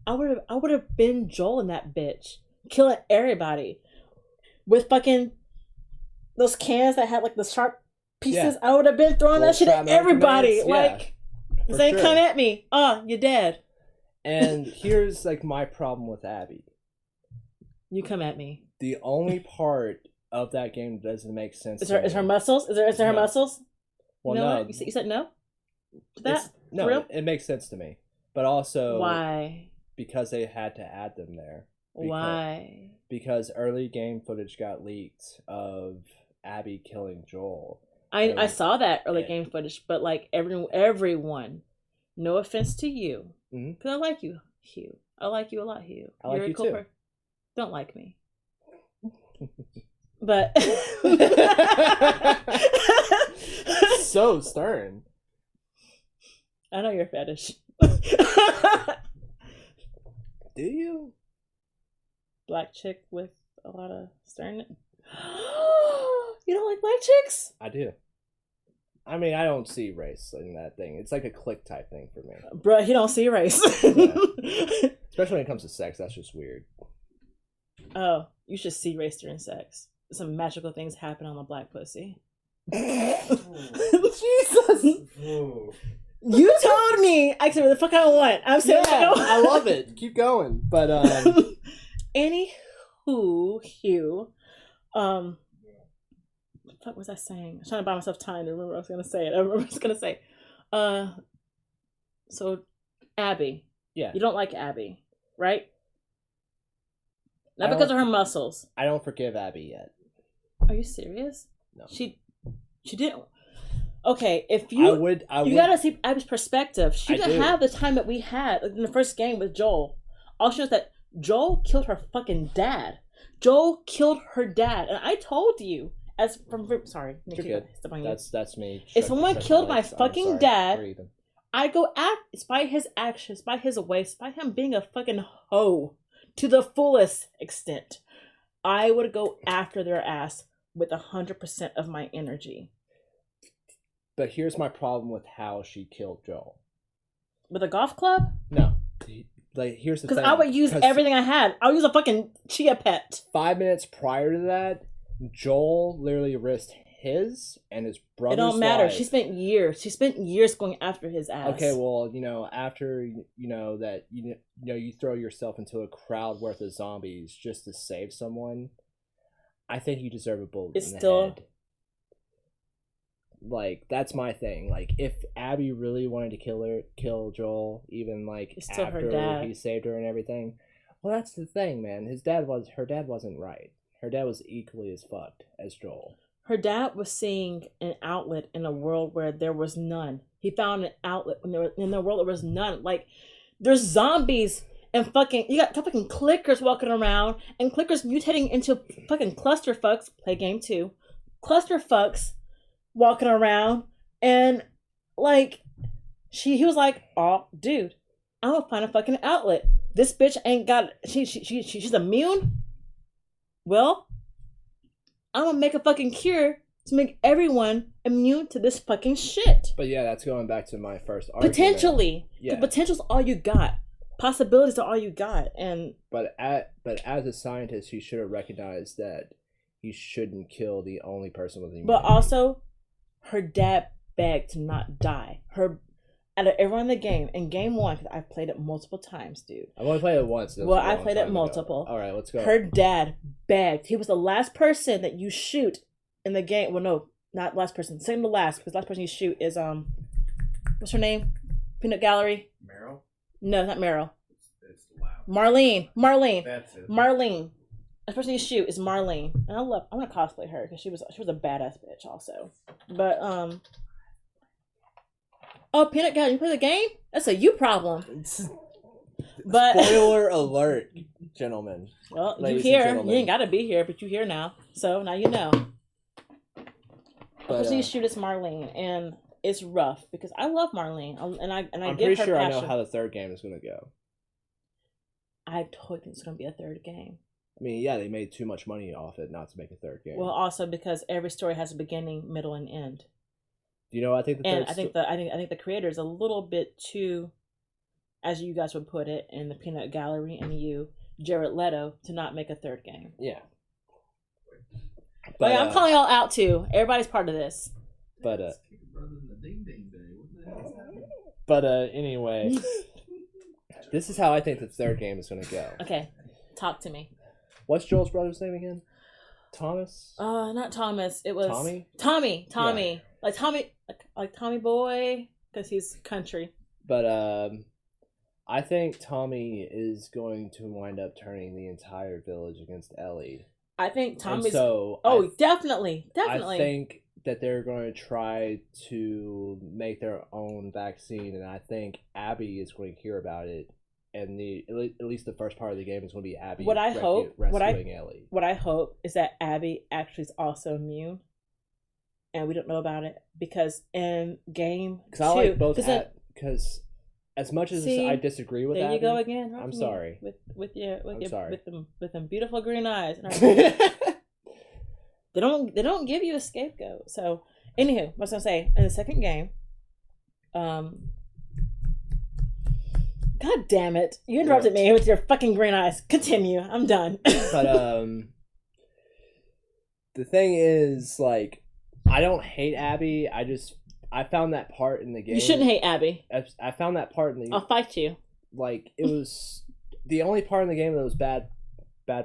I would have been Joel in that bitch, killing everybody with fucking those cans that had like the sharp pieces. Yeah. I would have been throwing that shit at everybody. Commands, for saying, sure. "Come at me! Oh, you're dead." And here's like my problem with Abby. You come at me. The only part of that game that doesn't make sense. Is her muscles? Is there her muscles? Well, you know no. what? You said no to that? No, For real? it makes sense to me. But also, Why? Because they had to add them there. Why? Because early game footage got leaked of Abby killing Joel. I saw that early game footage, but like everyone, no offense to you, because I like you, Hugh. I like you a lot, Hugh. I like You're you a cool too. person. Don't like me, but So stern. I know you're fetish. Do you? Black chick with a lot of stern. You don't like black chicks? I do. I mean, I don't see race in that thing. It's like a click type thing for me. Bruh, he don't see race. Yeah. Especially when it comes to sex, that's just weird. Oh, you should see race during sex. Some magical things happen on the black pussy. Jesus! You told me I said what the fuck I want. I'm saying I love it. Keep going. But anywho, Hugh, what the fuck was I saying? I was trying to buy myself time to remember what I was gonna say. I remember what I was gonna say. So Abby. Yeah. You don't like Abby, right? Not because of her muscles. I don't forgive Abby yet. Are you serious? No. She didn't. Okay, if you you gotta see Abby's perspective. She didn't have the time that we had in the first game with Joel. All she knows that Joel killed her fucking dad. Joel killed her dad, and I told you sorry, You're good. That's me. If someone killed my fucking dad, I go at it's by his actions, by his ways, by him being a fucking hoe to the fullest extent. I would go after their ass with 100% of my energy. But here's my problem with how she killed Joel. With a golf club? No. Like, here's the thing. Because I would use everything I had. I would use a fucking chia pet. 5 minutes prior to that, Joel literally risked his and his brother's life. It don't matter. She spent years going after his ass. Okay, well, after that you throw yourself into a crowd worth of zombies just to save someone, I think you deserve a bullet in the head. Like, that's my thing. Like, if Abby really wanted to kill Joel, even like after he saved her and everything, well, that's the thing, man. Her dad wasn't right. Her dad was equally as fucked as Joel. Her dad was seeing an outlet in a world where there was none. He found an outlet in the world there was none. Like, there's zombies and you got fucking clickers walking around and clickers mutating into fucking clusterfucks. Play game 2. Clusterfucks walking around, and like he was like, oh dude, I'm gonna find a fucking outlet. This bitch ain't got she's immune. Well, I'm gonna make a fucking cure to make everyone immune to this fucking shit. But yeah, that's going back to my first argument. Potentially. Yeah. The potential's all you got. Possibilities are all you got. And but as a scientist, he should have recognized that he shouldn't kill the only person with immunity. But also, her dad begged to not die. Out of everyone in the game, in game 1, because I've played it multiple times, dude. I've only played it once. Well, I played it multiple. All right, let's go. Her dad begged. He was the last person that you shoot in the game. Well, no, not last person. Second to last, because the last person you shoot is what's her name? Peanut Gallery. Meryl? No, not Meryl. It's loud. Marlene. That's it. Marlene. The person you shoot is Marlene, and I want to cosplay her because she was a badass bitch also. But oh, Peanut Gallery, you play the game? That's a you problem. But spoiler alert, gentlemen. Well, Ladies you and here. gentlemen. You ain't gotta be here, but you here now. So now you know. The person you shoot is Marlene, and it's rough because I love Marlene, and I I'm give pretty her sure passion. I know how the third game is gonna go. I totally think it's gonna be a third game. I mean, yeah, they made too much money off it not to make a third game. Well, also because every story has a beginning, middle, and end. You know, I think I think the creator is a little bit too, as you guys would put it, in the Peanut Gallery and you, Jared Leto, to not make a third game. Yeah. But I'm calling y'all out too. Everybody's part of this. But anyway, this is how I think the third game is gonna go. Okay, talk to me. What's Joel's brother's name again? Thomas? Not Thomas. It was Tommy. Tommy. Yeah. Like Tommy Boy, because he's country. But I think Tommy is going to wind up turning the entire village against Ellie. I think Tommy's. Definitely. I think that they're going to try to make their own vaccine, and I think Abby is going to hear about it. And at least the first part of the game is going to be Abby rescuing Ellie. What I hope is that Abby actually is also immune, and we don't know about it because in game 2, I like both. Because as much as I disagree with there Abby, you go again. I'm sorry. With them beautiful green eyes. They don't give you a scapegoat. So anywho, what was I gonna say in the second game? God damn it! You interrupted me with your fucking green eyes. Continue. I'm done. But the thing is, like, I don't hate Abby. I found that part in the game. You shouldn't hate Abby. I found that part in the. I'll fight you. Like, it was the only part in the game that was bad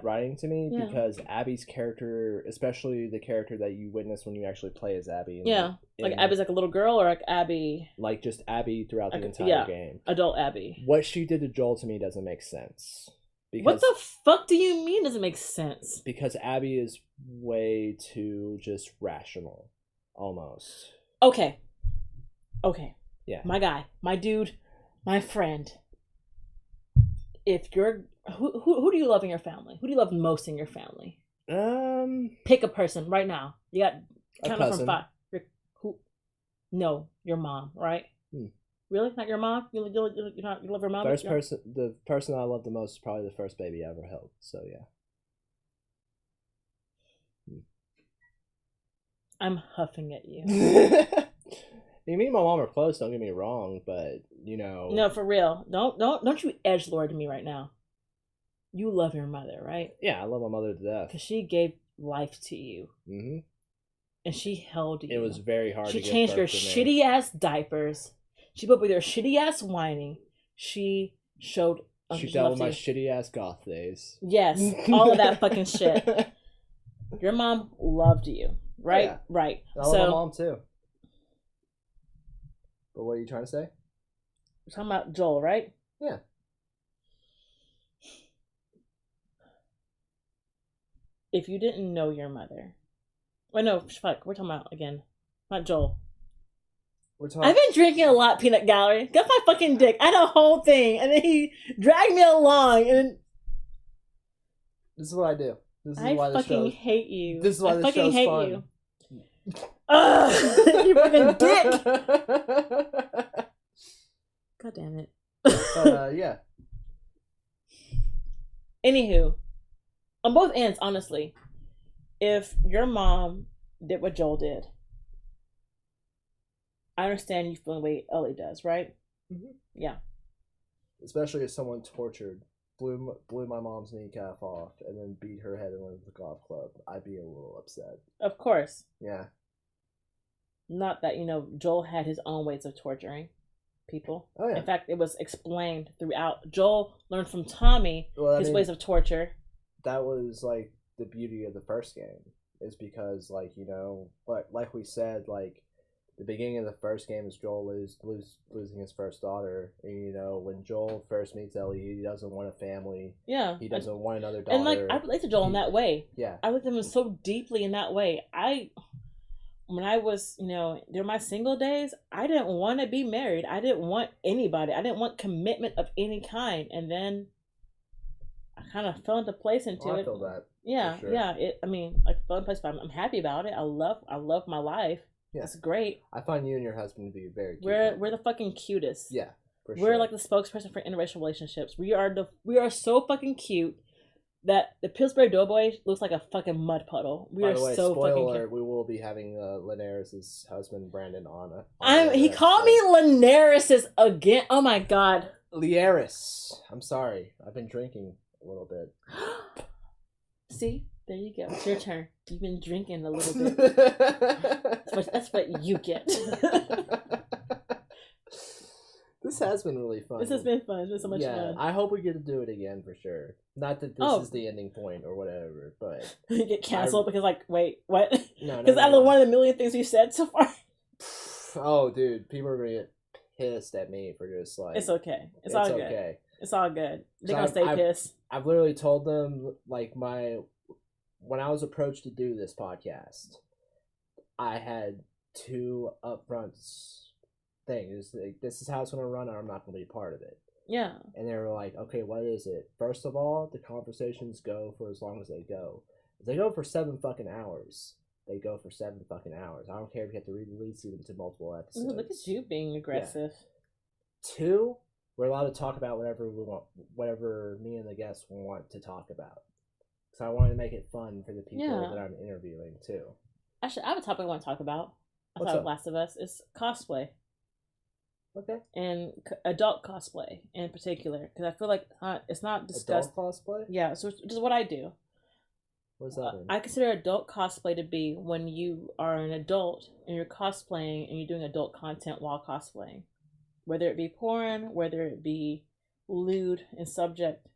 writing to me because Abby's character, especially the character that you witness when you actually play as Abby. Like Abby's like a little girl, or like Abby. Like just Abby throughout the entire game. Adult Abby. What she did to Joel to me doesn't make sense. What the fuck do you mean doesn't make sense? Because Abby is way too just rational, almost. Okay. Yeah. My guy, my dude, my friend. If you're who do you love in your family? Who do you love most in your family? Pick a person right now. You got count up from 5. Who? No, your mom, right? Really? Not your mom? You love your mom? The person I love the most is probably the first baby I ever held. So yeah. I'm huffing at you. Me and my mom are close. Don't get me wrong, but you know. No, for real. Don't you edgelord me right now. You love your mother, right? Yeah, I love my mother to death. Because she gave life to you. Mm-hmm. And she held you. It was very hard. She changed your shitty ass diapers. She put up with your shitty ass whining. She showed. She dealt with my shitty ass goth days. Yes, all of that fucking shit. Your mom loved you, right? Yeah. Right. I love my mom too. But what are you trying to say? We're talking about Joel, right? Yeah. if you didn't know your mother. Wait, no, fuck. We're talking about, again, not Joel. I've been drinking a lot, Peanut Gallery. Got my fucking dick. I had a whole thing, and then he dragged me along, and this is what I do. This is I why fucking hate you. This is why I this fucking show's hate fun. you. Ugh, you fucking dick. God damn it. Yeah. Anywho, on both ends, honestly, if your mom did what Joel did, I understand you feeling the way Ellie does, right? Mm-hmm. Yeah. Especially if someone tortured, blew my mom's kneecap off, and then beat her head in with the golf club, I'd be a little upset. Of course. Yeah. Not that, Joel had his own ways of torturing people. Oh, yeah. In fact, it was explained throughout. Joel learned from Tommy his ways of torture. That was, like, the beauty of the first game. Is because, like, like we said, like, the beginning of the first game is Joel losing his first daughter. And, when Joel first meets Ellie, he doesn't want a family. Yeah. He doesn't want another daughter. And, like, I relate to Joel in that way. Yeah. I relate to him so deeply in that way. When I was, during my single days, I didn't want to be married. I didn't want anybody. I didn't want commitment of any kind. And then I kind of fell into place into it. I feel that. Yeah, sure. yeah. Fell into place, but I'm happy about it. I love my life. Yeah. It's great. I find you and your husband to be very cute. We're the fucking cutest. Yeah, for sure. We're like the spokesperson for interracial relationships. We are so fucking cute that the Pillsbury Doughboy looks like a fucking mud puddle. We are so fucking cute. We will be having Leairis' husband Brandon on. He called me Leairis again. Oh my god. Leairis. I'm sorry. I've been drinking a little bit. See? There you go. It's your turn. You've been drinking a little bit. That's what you get. This has been really fun. This has been fun. It's been so much fun. I hope we get to do it again for sure. Not that this is the ending point or whatever, but you get canceled because, like, wait, what? No. Because out of one of the million things we've said so far. Oh, dude, people are gonna get pissed at me for just like. It's okay. It's all good. Okay. It's all good. They're gonna stay pissed. I've literally told them when I was approached to do this podcast, I had two upfront things. Like, this is how it's going to run, and I'm not going to be a part of it. Yeah. And they were like, okay, what is it? First of all, the conversations go for as long as they go. If they go for 7 fucking hours, they go for 7 fucking hours. I don't care if you have to release them to multiple episodes. Ooh, look at you being aggressive. Yeah. 2, we're allowed to talk about whatever we want, whatever me and the guests want to talk about. So I wanted to make it fun for the people that I'm interviewing too. Actually, I have a topic I want to talk about. What's outside up? of Last of Us is cosplay. Okay. And adult cosplay in particular, because I feel like it's not discussed. Adult cosplay? Yeah, so which is what I do. What does that mean? I consider adult cosplay to be when you are an adult and you're cosplaying and you're doing adult content while cosplaying, whether it be porn, whether it be lewd in subject,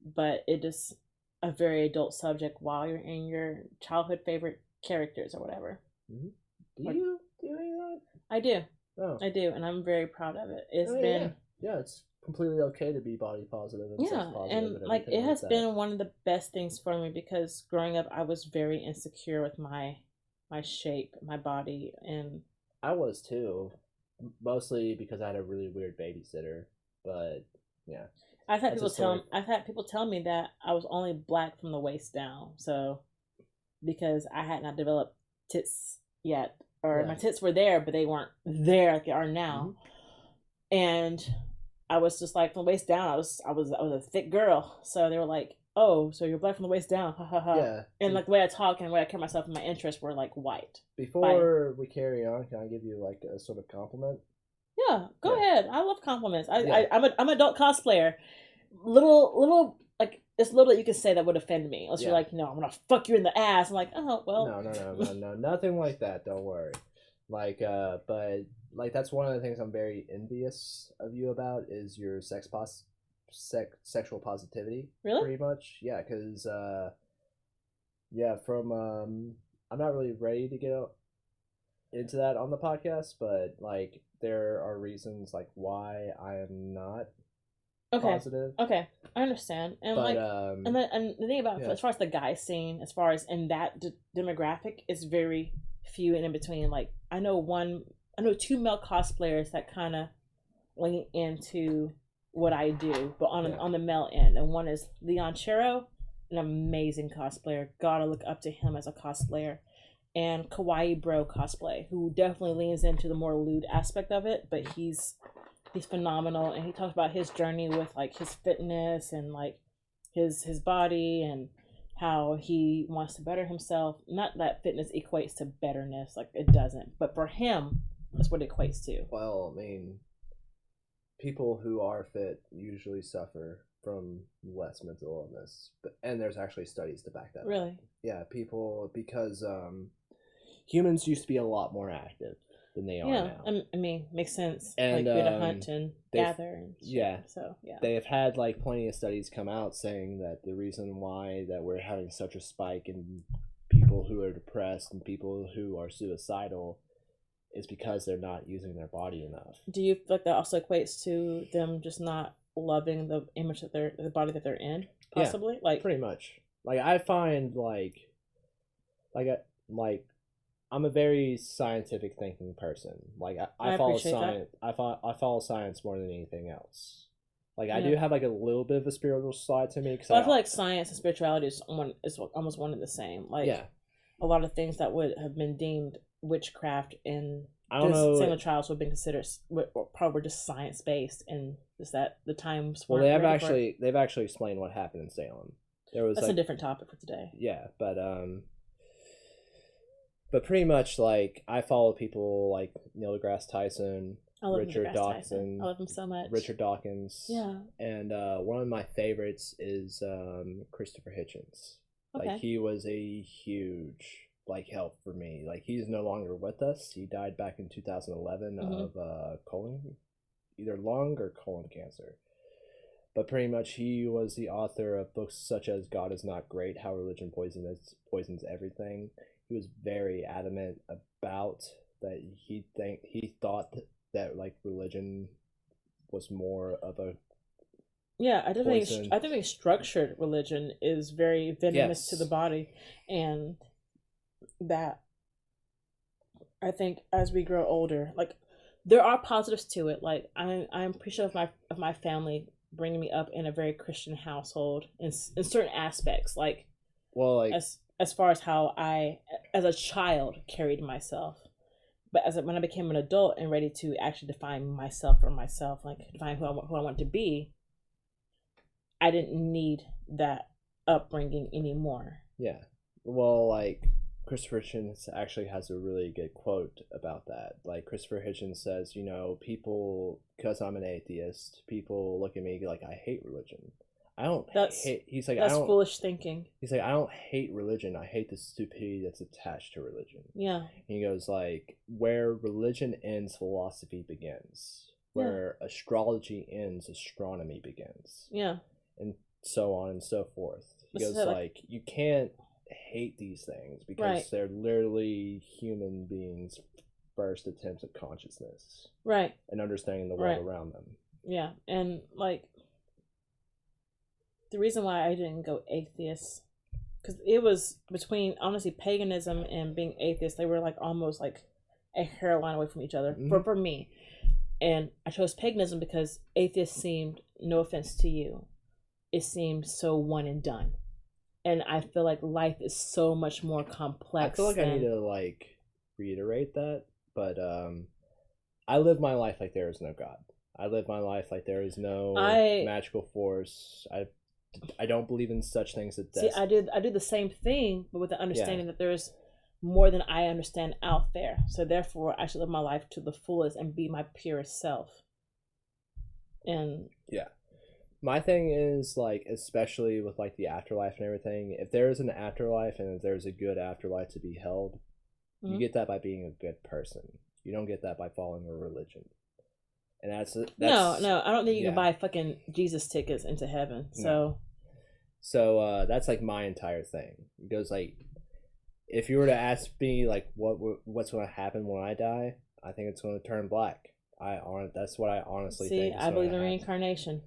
but it is a very adult subject while you're in your childhood favorite characters or whatever. Mm-hmm. Do you do that? I do. Oh. I do, and I'm very proud of it. It's been... Yeah, it's completely okay to be body positive and sex positive. And like, it has been one of the best things for me because growing up, I was very insecure with my shape, my body, and... I was too. Mostly because I had a really weird babysitter, but yeah. I've had people tell me that I was only black from the waist down. So, because I had not developed tits yet, or my tits were there, but they weren't there like they are now. Mm-hmm. And I was just like, from the waist down, I was a thick girl. So they were like, "Oh, so you're black from the waist down?" Ha ha ha. Yeah. And like the way I talk and the way I carry myself and my interests were like white. Before we carry on, can I give you like a sort of compliment? Yeah, go ahead. I love compliments. I'm an adult cosplayer. Little like it's little that you can say that would offend me. Unless you're like, no, I'm gonna fuck you in the ass. I'm like, oh well. No, nothing like that. Don't worry. Like, but like that's one of the things I'm very envious of you about is your sexual positivity. Really? Pretty much, yeah. Because from I'm not really ready to get into that on the podcast, but like there are reasons like why I am not positive. Okay, I understand. And But and the thing about yeah. as far as the guy scene, as far as in that demographic, is very few and in between. Like I know two male cosplayers that kind of lean into what I do, but on the male end, and one is Leon Chero, an amazing cosplayer. Gotta look up to him as a cosplayer. And Kawaii Bro Cosplay, who definitely leans into the more lewd aspect of it, but he's phenomenal, and he talks about his journey with like his fitness and like his body and how he wants to better himself. Not that fitness equates to betterness, like it doesn't, but for him, that's what it equates to. Well, I mean, people who are fit usually suffer from less mental illness, and there's actually studies to back that up. Really? Yeah, because humans used to be a lot more active than they are now. I mean, makes sense. And like, we had to hunt and gather and shit. Yeah. So, yeah. They have had, like, plenty of studies come out saying that the reason why that we're having such a spike in people who are depressed and people who are suicidal is because they're not using their body enough. Do you feel like that also equates to them just not loving the image that the body that they're in, possibly? Yeah, like pretty much. Like, I find, I'm a very scientific thinking person. Like I follow science. I follow science more than anything else. Like I do have like a little bit of a spiritual side to me. I feel like science and spirituality is almost one and the same. Like a lot of things that would have been deemed witchcraft in Salem trials would have been considered probably just science based, and just that the times. Well, they've actually explained what happened in Salem. That's a different topic for today. Yeah, but pretty much, like, I follow people like Neil deGrasse Tyson, Richard Dawkins. I love him so much. Richard Dawkins. Yeah. And one of my favorites is Christopher Hitchens. Okay. Like, he was a huge, like, help for me. Like, he's no longer with us. He died back in 2011 of either lung or colon cancer. But pretty much he was the author of books such as God is Not Great, How Religion Poisons Everything. He was very adamant about that he thought that like religion was more of a I think structured religion is very venomous to the body, and that I think as we grow older, like there are positives to it. Like I'm appreciative of my family bringing me up in a very Christian household in certain aspects, like as far as how I, as a child, carried myself. But when I became an adult and ready to actually define myself for myself, like define who I want to be, I didn't need that upbringing anymore. Yeah. Well, like, Christopher Hitchens actually has a really good quote about that. Like, Christopher Hitchens says, you know, people, because I'm an atheist, people look at me like I hate religion. That's foolish thinking. He's like, I don't hate religion. I hate the stupidity that's attached to religion. Yeah. And he goes like, where religion ends, philosophy begins. Where astrology ends, astronomy begins. Yeah. And so on and so forth. He goes like, you can't hate these things because they're literally human beings' first attempts at consciousness. Right. And understanding the world around them. Yeah. And like, the reason why I didn't go atheist, because it was between, honestly, paganism and being atheist. They were like almost like a hair line away from each other for me. And I chose paganism because atheist seemed, no offense to you, it seemed so one and done. And I feel like life is so much more complex. I feel like I need to like reiterate that, but I live my life like there is no God. I live my life like there is no magical force. I don't believe in such things as death. See, I do the same thing, but with the understanding that there's more than I understand out there. So therefore, I should live my life to the fullest and be my purest self. And my thing is, like, especially with like the afterlife and everything, if there is an afterlife and if there's a good afterlife to be held, you get that by being a good person. You don't get that by following a religion. And that's no, I don't think you can buy fucking Jesus tickets into heaven. So that's like my entire thing. It goes like, if you were to ask me like what's going to happen when I die, I think it's going to turn black. That's what I honestly think. I believe in reincarnation.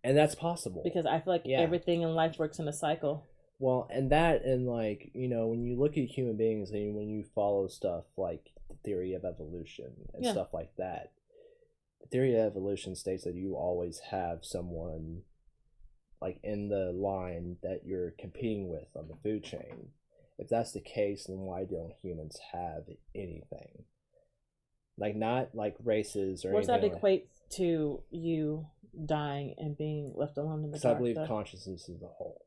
And that's possible. Because I feel like everything in life works in a cycle. Well, and that, and like, you know, when you look at human beings and when you follow stuff like the theory of evolution and stuff like that, the theory of evolution states that you always have someone like in the line that you're competing with on the food chain. If that's the case, then why don't humans have anything? Like, not like races or What's that anything. equate to you dying and being left alone in the dark? I believe consciousness is a whole.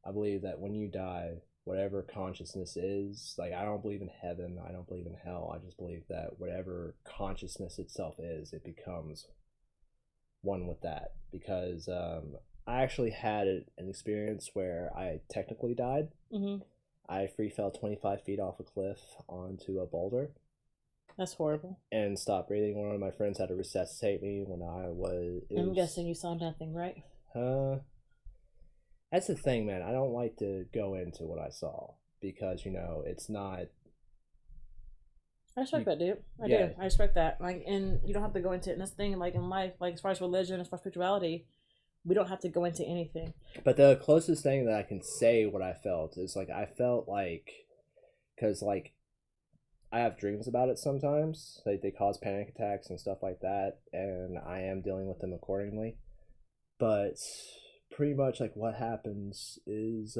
I believe that when you die, whatever consciousness is, like, I don't believe in heaven, I don't believe in hell, I just believe that whatever consciousness itself is, it becomes one with that. Because I actually had an experience where I technically died. Mm-hmm. I free fell 25 feet off a cliff onto a boulder. That's horrible. And stopped breathing. One of my friends had to resuscitate me when I was... I'm guessing you saw nothing, right? That's the thing, man. I don't like to go into what I saw because, you know, it's not... I respect that, dude. I do. I respect that. Like, and you don't have to go into it. And this thing, like, in life, like, as far as religion, as far as spirituality, we don't have to go into anything. But the closest thing that I can say what I felt is, like, I felt like... Because, like, I have dreams about it sometimes. Like, they cause panic attacks and stuff like that. And I am dealing with them accordingly. But... pretty much like what happens is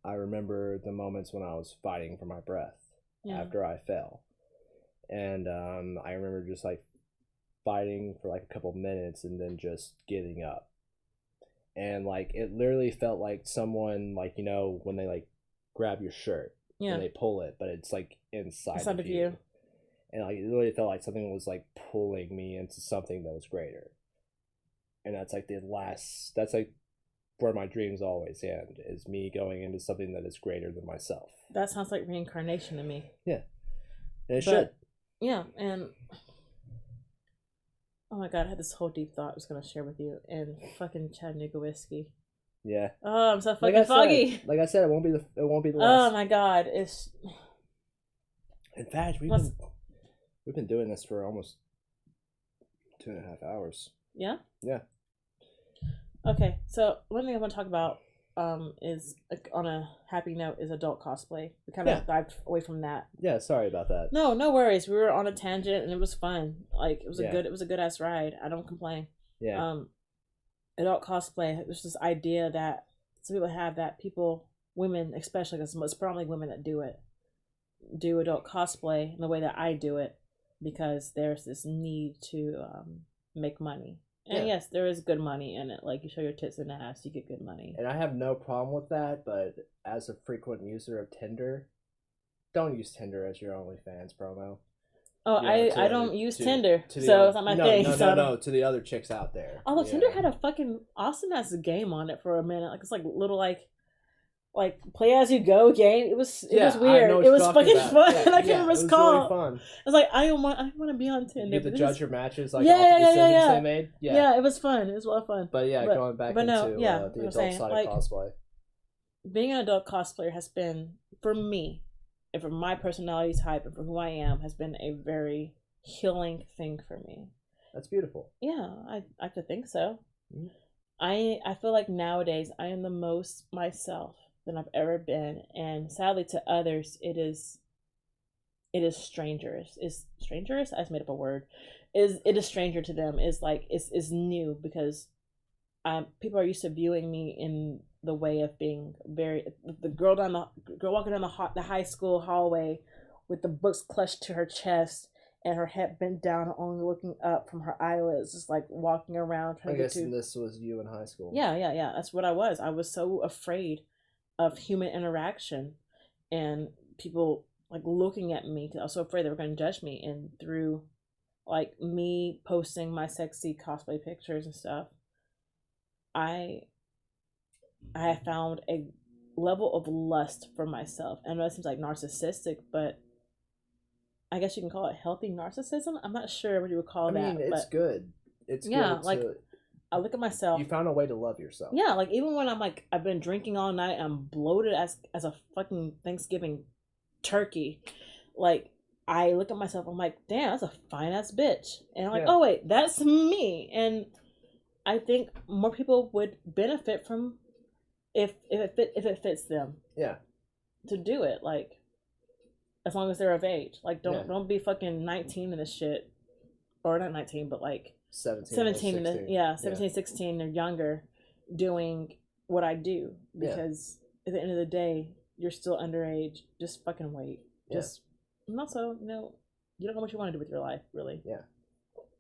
I remember the moments when I was fighting for my breath after I fell, and I remember just like fighting for like a couple minutes and then just giving up, and like it literally felt like someone, like, you know, when they like grab your shirt and they pull it, but it's like inside of you, and like it literally felt like something was like pulling me into something that was greater. And that's like that's like where my dreams always end, is me going into something that is greater than myself. That sounds like reincarnation to me. Yeah. And it should. Yeah, and oh my god, I had this whole deep thought I was going to share with you, and fucking Chattanooga whiskey. Yeah. Oh, I'm so fucking foggy. Like I said, it won't be the last. Oh my god, it's... In fact, we've been doing this for almost 2.5 hours. Yeah? Yeah. Okay, so one thing I want to talk about is, on a happy note, is adult cosplay. We kind of dived away from that. Yeah, sorry about that. No worries. We were on a tangent and it was fun. Like, it was a good ass ride. I don't complain. Yeah. Adult cosplay, there's this idea that some people have that women especially, because it's probably women that do adult cosplay in the way that I do it, because there's this need to make money. And yes, there is good money in it. Like, you show your tits and ass, you get good money. And I have no problem with that, but as a frequent user of Tinder, don't use Tinder as your OnlyFans promo. Oh, I don't use Tinder, so it's not my thing. No, to the other chicks out there. Although Tinder had a fucking awesome ass game on it for a minute. Like, it's like little like play as you go game. It was weird. It was fucking fun. I can't remember what it's called. Really fun. I was like, I want to be on Tinder. You get to judge your matches, like, off the decisions they made. Yeah, it was fun. It was a lot of fun. But going back into the adult side of cosplay. Being an adult cosplayer has been, for me, and for my personality type and for who I am, has been a very healing thing for me. That's beautiful. Yeah, I have to think so. Mm-hmm. I feel like nowadays I am the most myself than I've ever been, and sadly to others it is strangers. Is strangers? I just made up a word. It is stranger to them. Is like is new, because people are used to viewing me in the way of being the girl walking down the high school hallway with the books clutched to her chest and her head bent down, only looking up from her eyelids, just like walking around trying to get to... this was you in high school. Yeah. That's what I was. I was so afraid of human interaction and people like looking at me, because I was so afraid they were going to judge me. And through like me posting my sexy cosplay pictures and stuff, I have found a level of lust for myself. I know it seems like narcissistic, but I guess you can call it healthy narcissism. I'm not sure what you would call that. I mean, it's good. It's yeah, good. Like I look at myself. You found a way to love yourself. Yeah, like even when I'm like, I've been drinking all night, I'm bloated as a fucking Thanksgiving turkey. Like, I look at myself, I'm like, damn, that's a fine ass bitch. And I'm like, oh wait, that's me. And I think more people would benefit from if it fits them. Yeah. To do it, like, as long as they're of age. Like, don't be fucking 19 in this shit, or not 19, but like 17 in the 17, 16 or younger, doing what I do, because at the end of the day, you're still underage. Just fucking wait. Just, and also, you know what you want to do with your life, really. Yeah.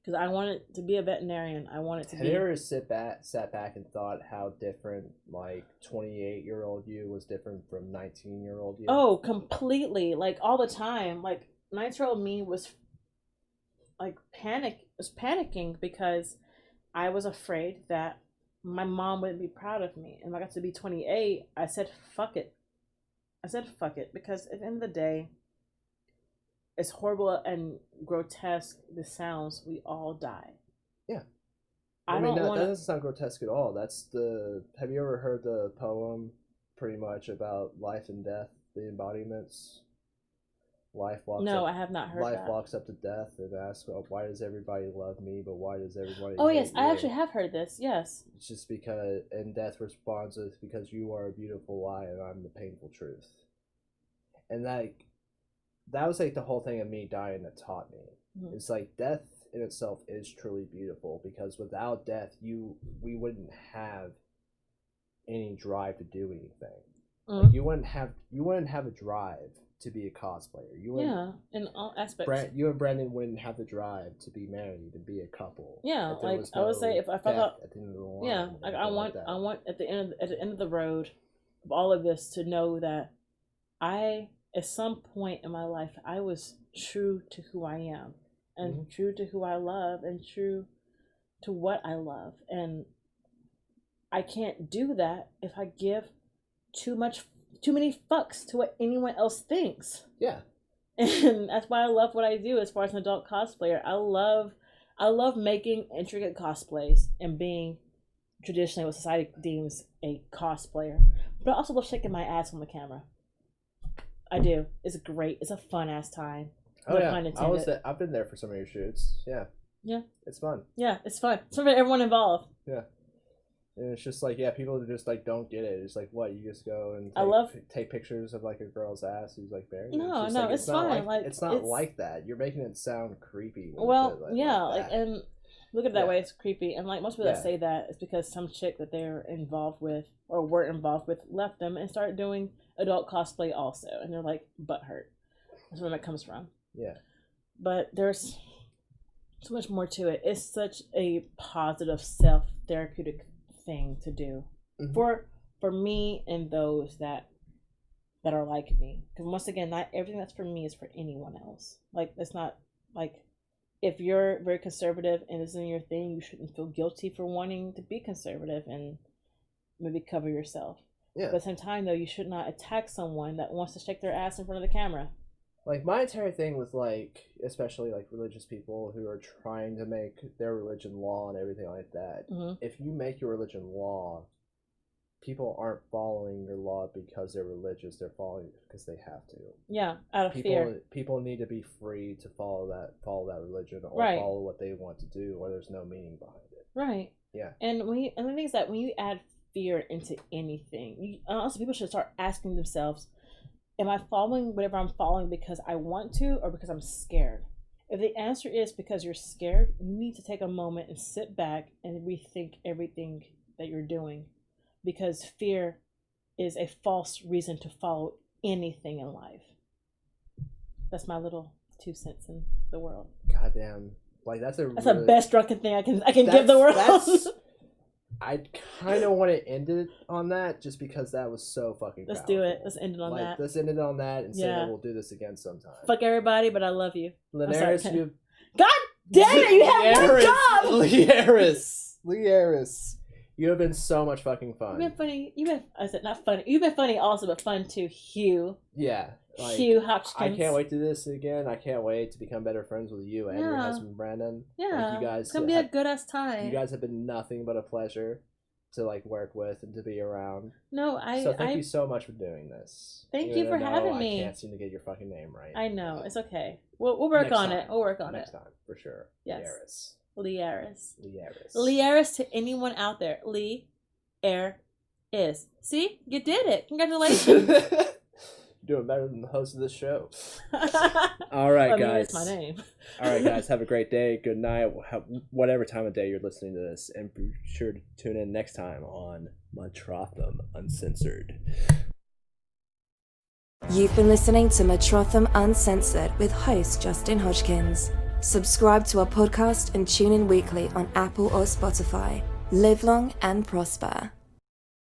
Because I wanted to be a veterinarian. I wanted to Have you ever sat back and thought how different, like, 28-year-old you was different from 19-year-old you? Oh, completely. Like, all the time. Like, 9-year-old me was, like, panicking because I was afraid that my mom wouldn't be proud of me. And when I got to be 28, I said, fuck it. Because at the end of the day, as horrible and grotesque this sounds, we all die. Yeah. I mean, that doesn't sound grotesque at all. Have you ever heard the poem pretty much about life and death, the embodiments? I have not heard that. Life walks up to death and asks, why does everybody love me, but why does everybody hate yes, I actually have heard this, yes. It's just because, and death responds with, because you are a beautiful lie and I'm the painful truth. And that was like the whole thing of me dying that taught me. Mm-hmm. It's like death in itself is truly beautiful, because without death, we wouldn't have any drive to do anything. Mm-hmm. Like you wouldn't have a drive to be a cosplayer. In all aspects. You and Brandon wouldn't have the drive to be married and be a couple. Yeah, like I would say, if I thought at the end of the line, I want at the end of the road of all of this to know that at some point in my life, I was true to who I am, and true to who I love, and true to what I love. And I can't do that if I give too many fucks to what anyone else thinks. Yeah. And that's why I love what I do as far as an adult cosplayer. I love making intricate cosplays and being traditionally what society deems a cosplayer. But I also love shaking my ass on the camera. I do. It's great. It's a fun ass time. Oh yeah, I've been there for some of your shoots. Yeah. Yeah. It's fun. Yeah, it's fun. It's for everyone involved. Yeah. And it's just like, people just like don't get it. It's like, what, you just go and take pictures of like a girl's ass who's like buried? No, it's fine. It's not like that. You're making it sound creepy. And look at it that way. It's creepy. And like most people that say that, it's because some chick that they're involved with or were involved with left them and started doing adult cosplay also, and they're like butthurt. That's where that comes from. Yeah. But there's so much more to it. It's such a positive self-therapeutic thing to do for me and those that are like me. Because once again, not everything that's for me is for anyone else. Like, it's not like, if you're very conservative and this isn't your thing, you shouldn't feel guilty for wanting to be conservative and maybe cover yourself. Yeah. But at the same time, though, you should not attack someone that wants to shake their ass in front of the camera. Like, my entire thing with, like, especially, like, religious people who are trying to make their religion law and everything like that, if you make your religion law, people aren't following your law because they're religious. They're following it because they have to. Yeah, out of fear. People need to be free to follow that religion or follow what they want to do, or there's no meaning behind it. Right. Yeah. And the thing is that when you add fear into anything, also people should start asking themselves, am I following whatever I'm following because I want to or because I'm scared? If the answer is because you're scared, you need to take a moment and sit back and rethink everything that you're doing, because fear is a false reason to follow anything in life. That's my little 2 cents in the world. Goddamn. Like, that's the best drunken thing I can give the world. I kind of want to end it on that just because that was so fucking Let's powerful. Do it. Let's end it on that. Let's end it on that and say that we'll do this again sometime. Fuck everybody, but I love you. Leairis, God damn it, you have one job! Leairis. You have been so much fucking fun. You've been funny. I said not funny. You've been funny also, but fun too, Hugh. Yeah. Like, Hugh Hodgkins. I can't wait to do this again. I can't wait to become better friends with you and your husband Brandon. Yeah, like, you guys, it's gonna be a good ass time. You guys have been nothing but a pleasure to like work with and to be around. So thank you so much for doing this. Thank you for having me. I can't seem to get your fucking name right. I know, it's okay. We'll work on it. We'll work on it next time for sure. Yes. Leairis. Leairis. Leairis. Leairis to anyone out there. Leairis. See? You did it. Congratulations. Doing better than the host of this show. All right, guys. That's my name. All right, guys. Have a great day. Good night. Whatever time of day you're listening to this. And be sure to tune in next time on Metrotham Uncensored. You've been listening to Metrotham Uncensored with host Justin Hodgkins. Subscribe to our podcast and tune in weekly on Apple or Spotify. Live long and prosper.